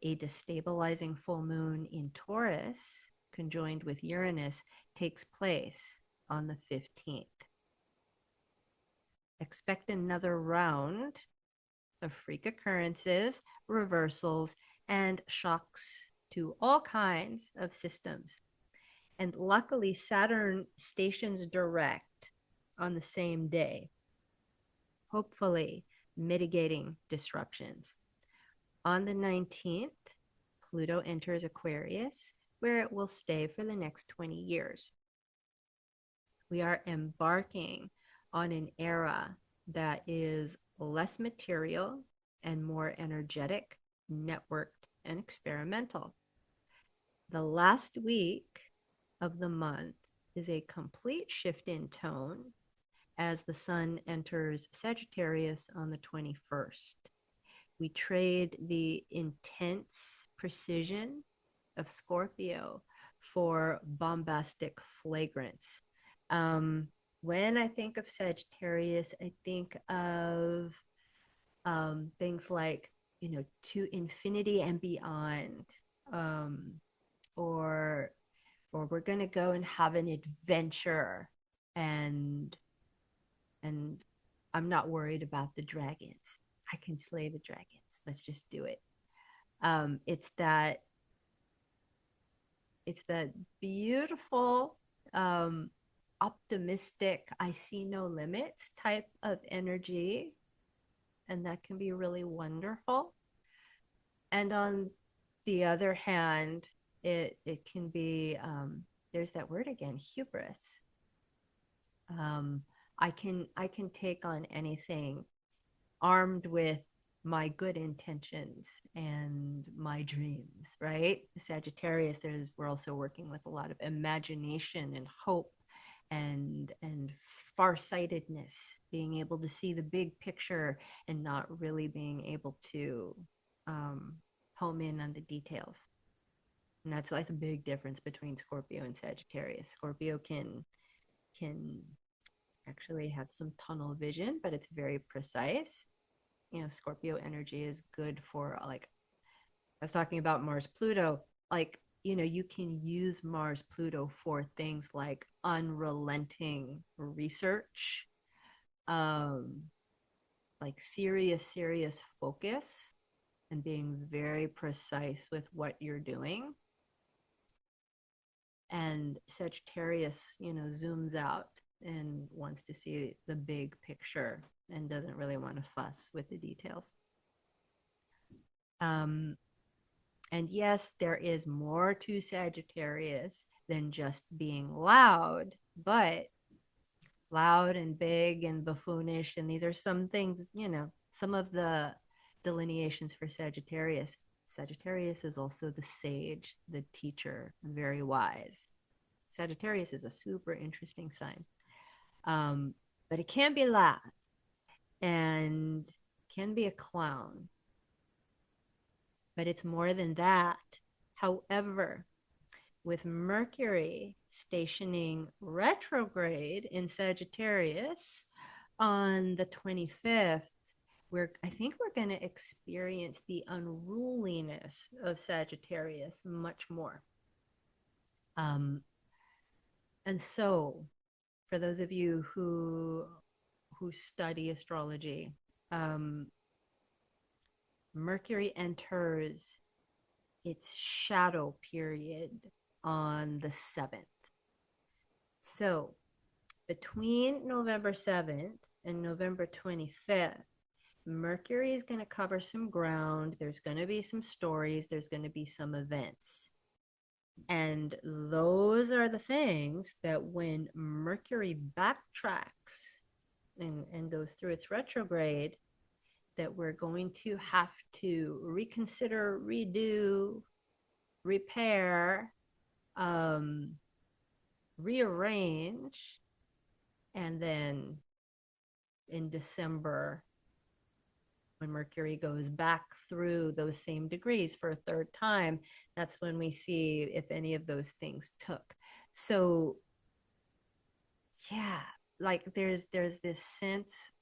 A destabilizing full moon in Taurus, conjoined with Uranus, takes place on the 15th. Expect another round of freak occurrences, reversals, and shocks to all kinds of systems. And luckily, Saturn stations direct on the same day, hopefully mitigating disruptions. On the 19th, Pluto enters Aquarius, where it will stay for the next 20 years. We are embarking on an era that is less material and more energetic, networked, and experimental. The last week of the month is a complete shift in tone as the sun enters Sagittarius on the 21st. We trade the intense precision of Scorpio for bombastic flagrance. Um, when I think of Sagittarius, I think of things like, to infinity and beyond, um, or we're gonna go and have an adventure, and and I'm not worried about the dragons. I can slay the dragons. Let's just do it. Um, it's that it's that beautiful, um, optimistic, I see no limits type of energy, and that can be really wonderful. And on the other hand, it can be, there's that word again, hubris. Um, I can take on anything armed with my good intentions and my dreams, right? Sagittarius, we're also working with a lot of imagination and hope and farsightedness, being able to see the big picture and not really being able to um, home in on the details. And that's a big difference between Scorpio and Sagittarius. Scorpio can actually have some tunnel vision, but it's very precise. Scorpio energy is good for, like, I was talking about Mars-Pluto, like, you can use Mars-Pluto for things like unrelenting research, um, like serious focus and being very precise with what you're doing. And Sagittarius, zooms out and wants to see the big picture and doesn't really want to fuss with the details. Um, and yes, there is more to Sagittarius than just being loud, but loud and big and buffoonish. And these are some things, some of the delineations for Sagittarius. Sagittarius is also the sage, the teacher, very wise. Sagittarius is a super interesting sign. But it can be loud and can be a clown, but it's more than that. However, with Mercury stationing retrograde in Sagittarius on the 25th, I think we're going to experience the unruliness of Sagittarius much more. Um, and so, for those of you who study astrology, Mercury enters its shadow period on the 7th. So between November 7th and November 25th, Mercury is going to cover some ground. There's going to be some stories. There's going to be some events. And those are the things that when Mercury backtracks and goes through its retrograde, that we're going to have to reconsider, redo, repair, um, rearrange, and then in December, when Mercury goes back through those same degrees for a third time, that's when we see if any of those things took. So, yeah, like there's this sense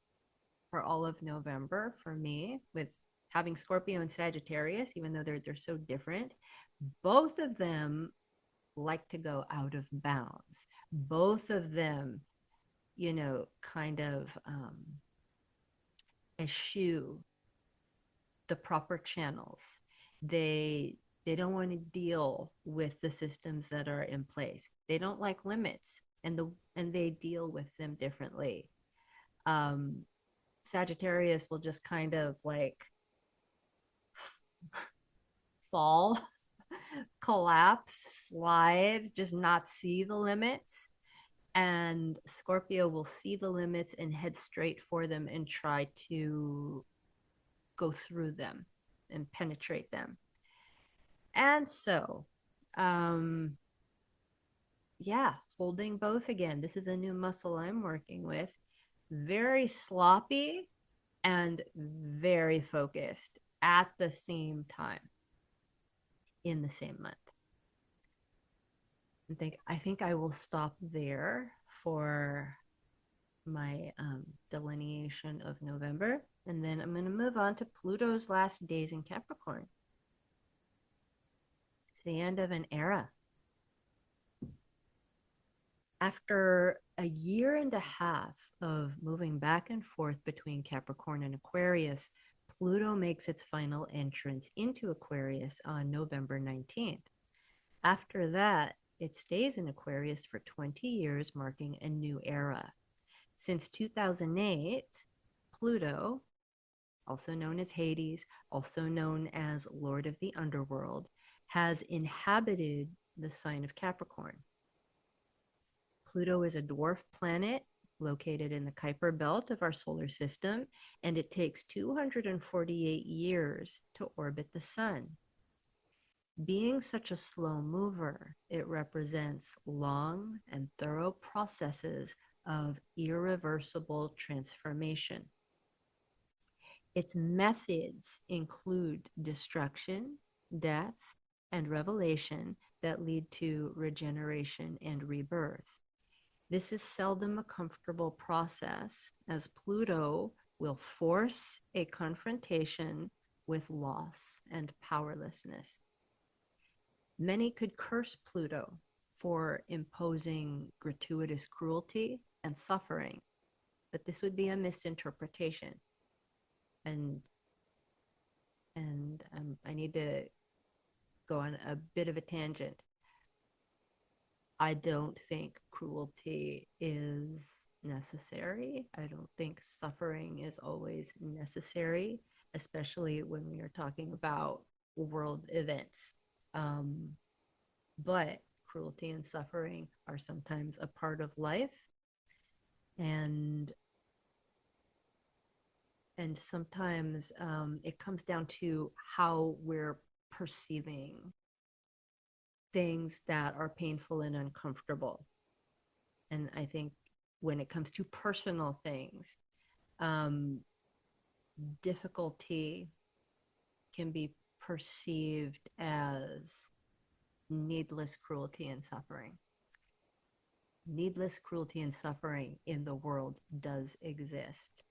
for all of November for me with having Scorpio and Sagittarius, even though they're so different. Both of them like to go out of bounds. Both of them, kind of eschew the proper channels. They don't want to deal with the systems that are in place. They don't like limits, and they deal with them differently. Um, Sagittarius will just kind of like fall, collapse, slide, just not see the limits. And Scorpio will see the limits and head straight for them and try to go through them and penetrate them. And so, um, yeah, holding both again. This is a new muscle I'm working with. Very sloppy and very focused at the same time in the same month. I think I will stop there for my delineation of November, and then I'm going to move on to Pluto's last days in Capricorn. It's the end of an era. After a year and a half of moving back and forth between Capricorn and Aquarius, Pluto makes its final entrance into Aquarius on November 19th. After that, it stays in Aquarius for 20 years, marking a new era. Since 2008, Pluto, also known as Hades, also known as Lord of the Underworld, has inhabited the sign of Capricorn. Pluto is a dwarf planet located in the Kuiper belt of our solar system, and it takes 248 years to orbit the sun. Being such a slow mover, it represents long and thorough processes of irreversible transformation. Its methods include destruction, death, and revelation that lead to regeneration and rebirth. This is seldom a comfortable process, as Pluto will force a confrontation with loss and powerlessness. Many could curse Pluto for imposing gratuitous cruelty and suffering, but this would be a misinterpretation. And I need to go on a bit of a tangent. I don't think cruelty is necessary. I don't think suffering is always necessary, especially when we are talking about world events. But cruelty and suffering are sometimes a part of life, and sometimes it comes down to how we're perceiving things that are painful and uncomfortable. And I think when it comes to personal things, difficulty can be perceived as needless cruelty and suffering. Needless cruelty and suffering in the world does exist.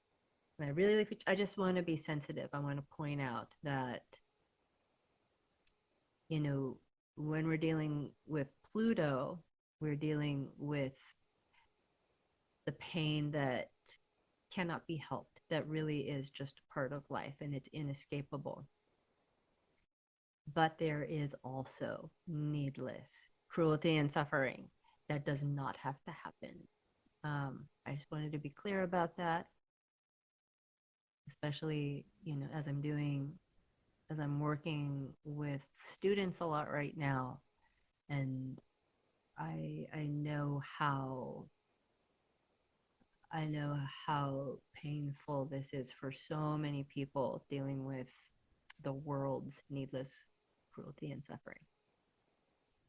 And I just want to be sensitive. I want to point out that, when we're dealing with Pluto, we're dealing with the pain that cannot be helped, that really is just part of life and it's inescapable. But there is also needless cruelty and suffering that does not have to happen. I just wanted to be clear about that, especially, as I'm working with students a lot right now, and I know how painful this is for so many people dealing with the world's needless cruelty and suffering.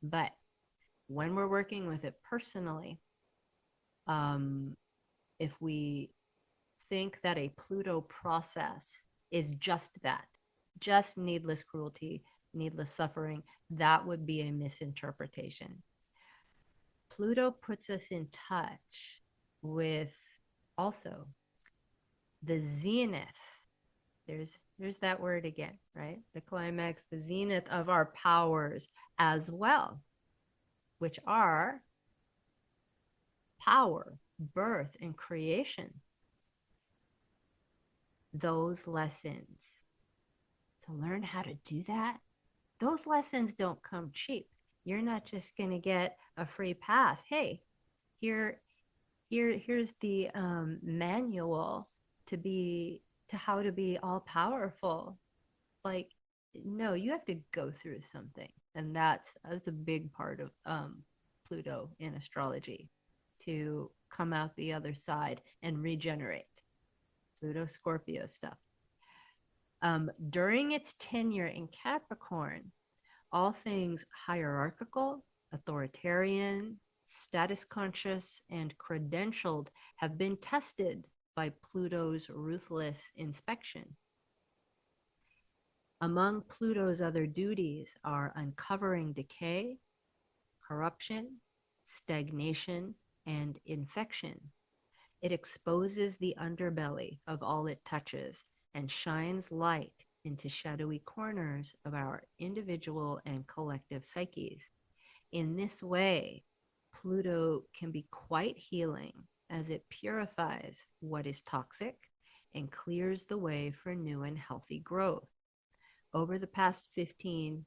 But when we're working with it personally, if we think that a Pluto process is just that, just needless cruelty, needless suffering, that would be a misinterpretation. Pluto puts us in touch with also the zenith. There's that word again, right? The climax, the zenith of our powers as well, which are power, birth, and creation. Those lessons, to learn how to do that, those lessons don't come cheap. You're not just going to get a free pass. Hey, here's the manual to how to be all powerful. Like, no, you have to go through something, and that's a big part of Pluto in astrology. to come out the other side and regenerate. Pluto Scorpio stuff. During its tenure in Capricorn, all things hierarchical, authoritarian, status conscious, and credentialed have been tested by Pluto's ruthless inspection. Among Pluto's other duties are uncovering decay, corruption, stagnation, and infection. It exposes the underbelly of all it touches and shines light into shadowy corners of our individual and collective psyches. In this way, Pluto can be quite healing as it purifies what is toxic and clears the way for new and healthy growth. Over the past 16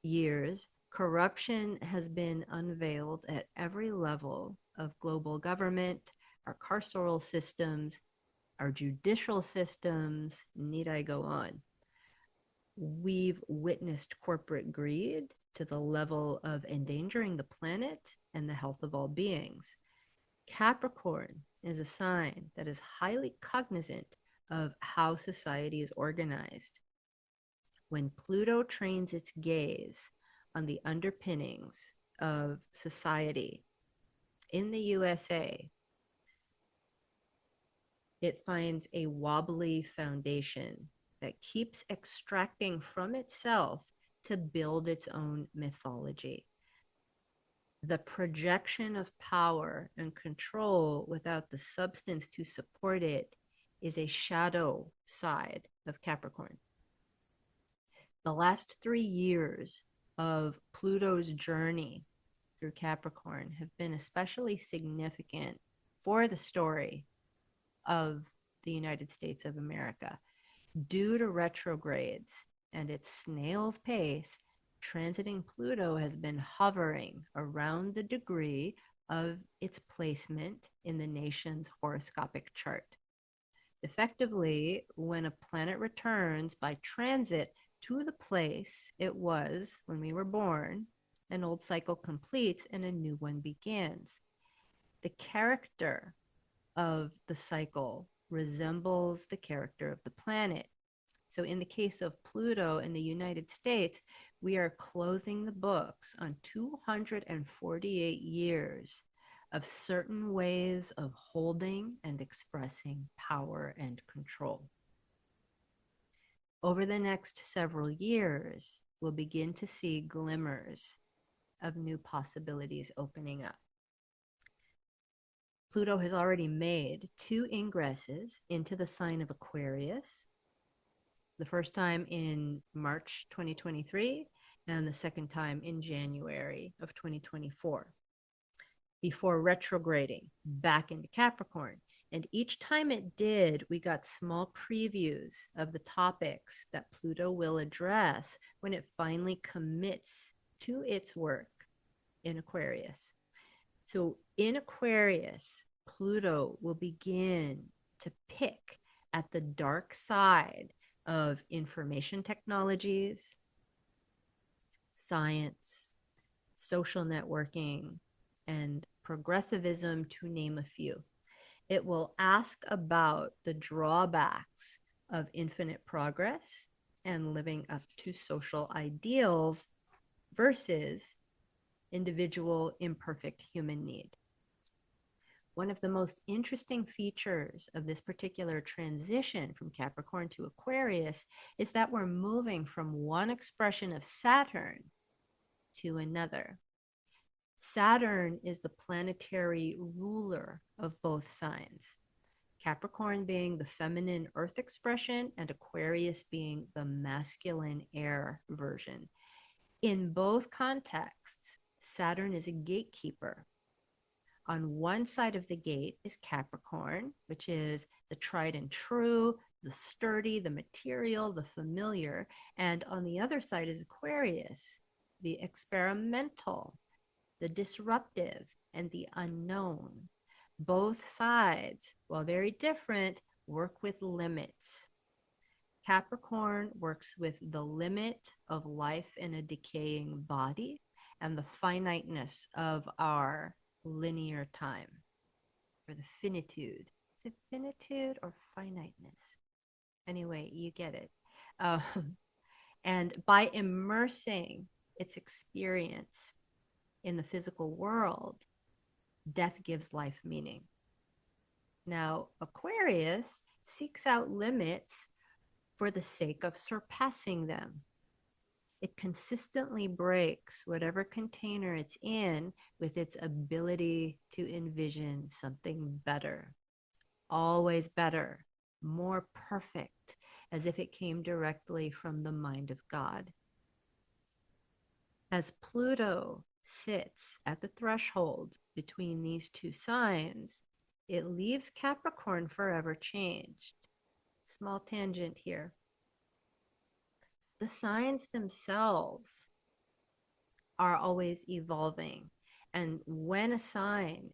years, corruption has been unveiled at every level of global government, our carceral systems, our judicial systems. Need I go on? We've witnessed corporate greed to the level of endangering the planet and the health of all beings. Capricorn is a sign that is highly cognizant of how society is organized. When Pluto trains its gaze on the underpinnings of society in the USA, it finds a wobbly foundation that keeps extracting from itself to build its own mythology. The projection of power and control without the substance to support it is a shadow side of Capricorn. The last 3 years of Pluto's journey through Capricorn have been especially significant for the story of the United States of America. Due to retrogrades and its snail's pace, transiting Pluto has been hovering around the degree of its placement in the nation's horoscopic chart. Effectively, when a planet returns by transit to the place it was when we were born, an old cycle completes and a new one begins. The character of the cycle resembles the character of the planet. So in the case of Pluto in the United States, we are closing the books on 248 years of certain ways of holding and expressing power and control. Over the next several years, we'll begin to see glimmers of new possibilities opening up. Pluto has already made 2 ingresses into the sign of Aquarius, the first time in March 2023 and the second time in January of 2024, before retrograding back into Capricorn. And each time it did, we got small previews of the topics that Pluto will address when it finally commits to its work in Aquarius. So in Aquarius, Pluto will begin to pick at the dark side of information technologies, science, social networking, and progressivism, to name a few. It will ask about the drawbacks of infinite progress and living up to social ideals versus individual imperfect human need. One of the most interesting features of this particular transition from Capricorn to Aquarius is that we're moving from one expression of Saturn to another. Saturn is the planetary ruler of both signs, Capricorn being the feminine earth expression and Aquarius being the masculine air version. In both contexts, Saturn is a gatekeeper. On one side of the gate is Capricorn, which is the tried and true, the sturdy, the material, the familiar. And on the other side is Aquarius, the experimental, the disruptive, and the unknown. Both sides, while very different, work with limits. Capricorn works with the limit of life in a decaying body and the finiteness of our linear time, or the finitude. Is it finitude or finiteness? Anyway, you get it. Um, and by immersing its experience in the physical world, death gives life meaning. Now, Aquarius seeks out limits for the sake of surpassing them. It consistently breaks whatever container it's in with its ability to envision something better, always better, more perfect, as if it came directly from the mind of God. As Pluto sits at the threshold between these two signs, it leaves Capricorn forever changed. Small tangent here. The signs themselves are always evolving. And when a sign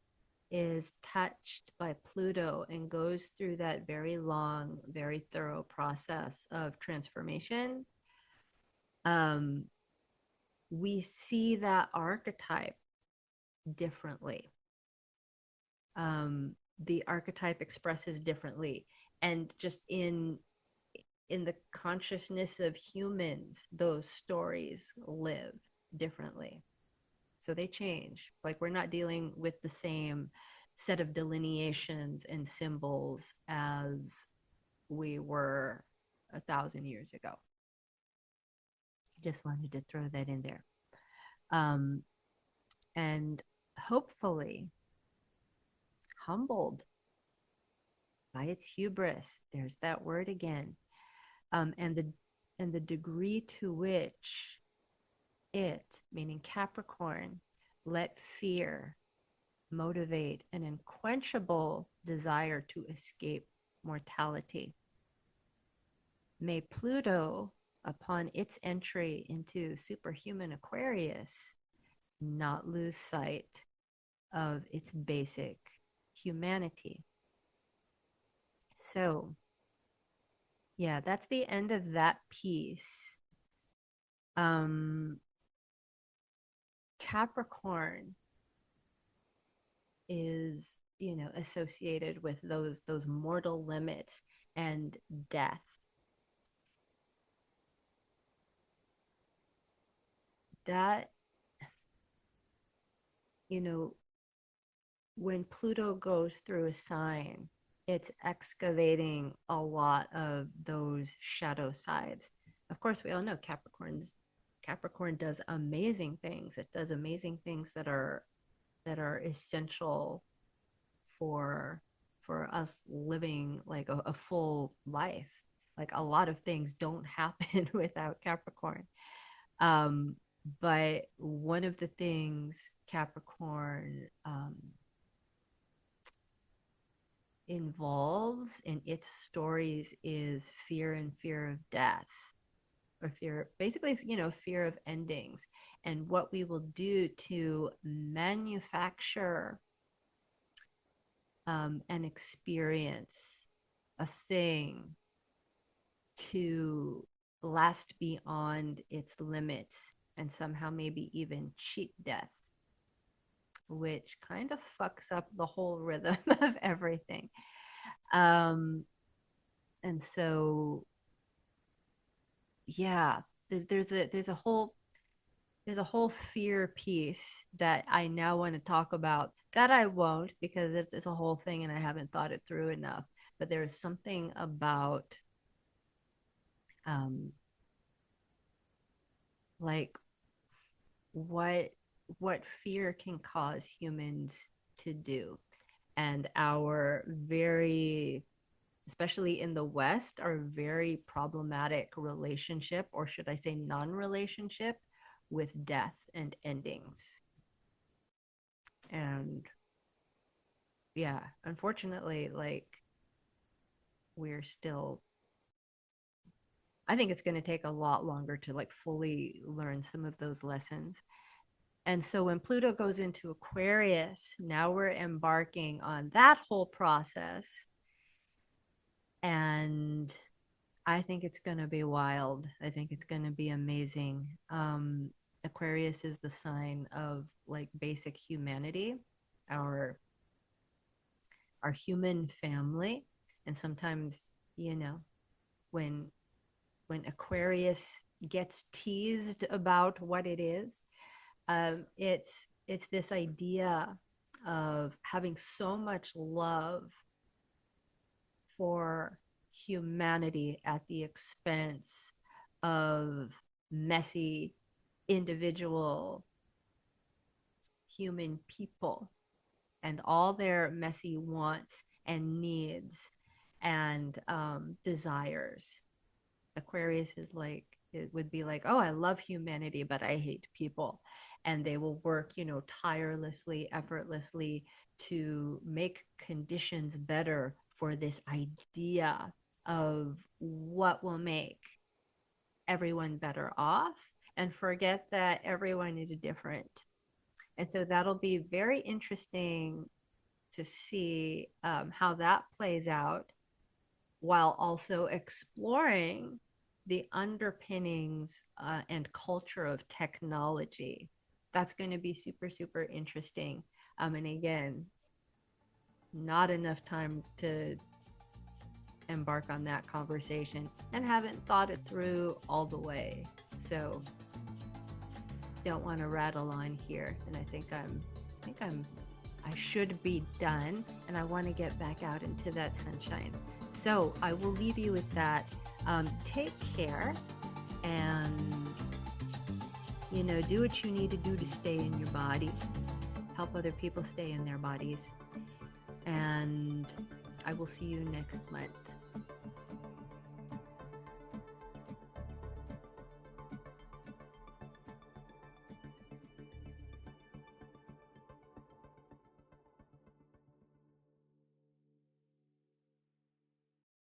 is touched by Pluto and goes through that very long, very thorough process of transformation, um, we see that archetype differently. Um, the archetype expresses differently, and just in the consciousness of humans, those stories live differently. So they change. Like we're not dealing with the same set of delineations and symbols as we were 1,000 years ago. I just wanted to throw that in there. Um, and hopefully humbled by its hubris. There's that word again. And the degree to which it, meaning Capricorn, let fear motivate an unquenchable desire to escape mortality. May Pluto, upon its entry into superhuman Aquarius, not lose sight of its basic humanity. So, yeah, that's the end of that piece. Capricorn is, associated with those mortal limits and death. That, you know, when Pluto goes through a sign, it's excavating a lot of those shadow sides. Of course, we all know Capricorn does amazing things. It does amazing things that are essential for for us living like a full life. Like a lot of things don't happen without Capricorn. Um, but one of the things Capricorn involves in its stories is fear and fear of death, or fear, basically, fear of endings, and what we will do to manufacture an experience, a thing to last beyond its limits and somehow maybe even cheat death, which kind of fucks up the whole rhythm of everything. Um, and so, yeah, there's a whole fear piece that I now want to talk about, that I won't, because it's a whole thing and I haven't thought it through enough. But there is something about um, like what fear can cause humans to do, and our very, especially in the West, our very problematic relationship, or should I say non-relationship, with death and endings. And yeah, unfortunately, like we're still, I think it's going to take a lot longer to like fully learn some of those lessons. And so when Pluto goes into Aquarius, now we're embarking on that whole process. And I think it's going to be wild. I think it's going to be amazing. Aquarius is the sign of like basic humanity. our our human family. And sometimes, you know, when Aquarius gets teased about what it is, it's this idea of having so much love for humanity at the expense of messy individual human people and all their messy wants and needs and desires. Aquarius is like, it would be like, oh, I love humanity, but I hate people. And they will work, you know, tirelessly, effortlessly to make conditions better for this idea of what will make everyone better off and forget that everyone is different. And so that'll be very interesting to see how that plays out while also exploring the underpinnings and culture of technology. That's going to be super, super interesting. And again, not enough time to embark on that conversation and haven't thought it through all the way. So don't want to rattle on here. And I should be done, and I want to get back out into that sunshine. So I will leave you with that. Take care, and you know, do what you need to do to stay in your body. Help other people stay in their bodies. And I will see you next month.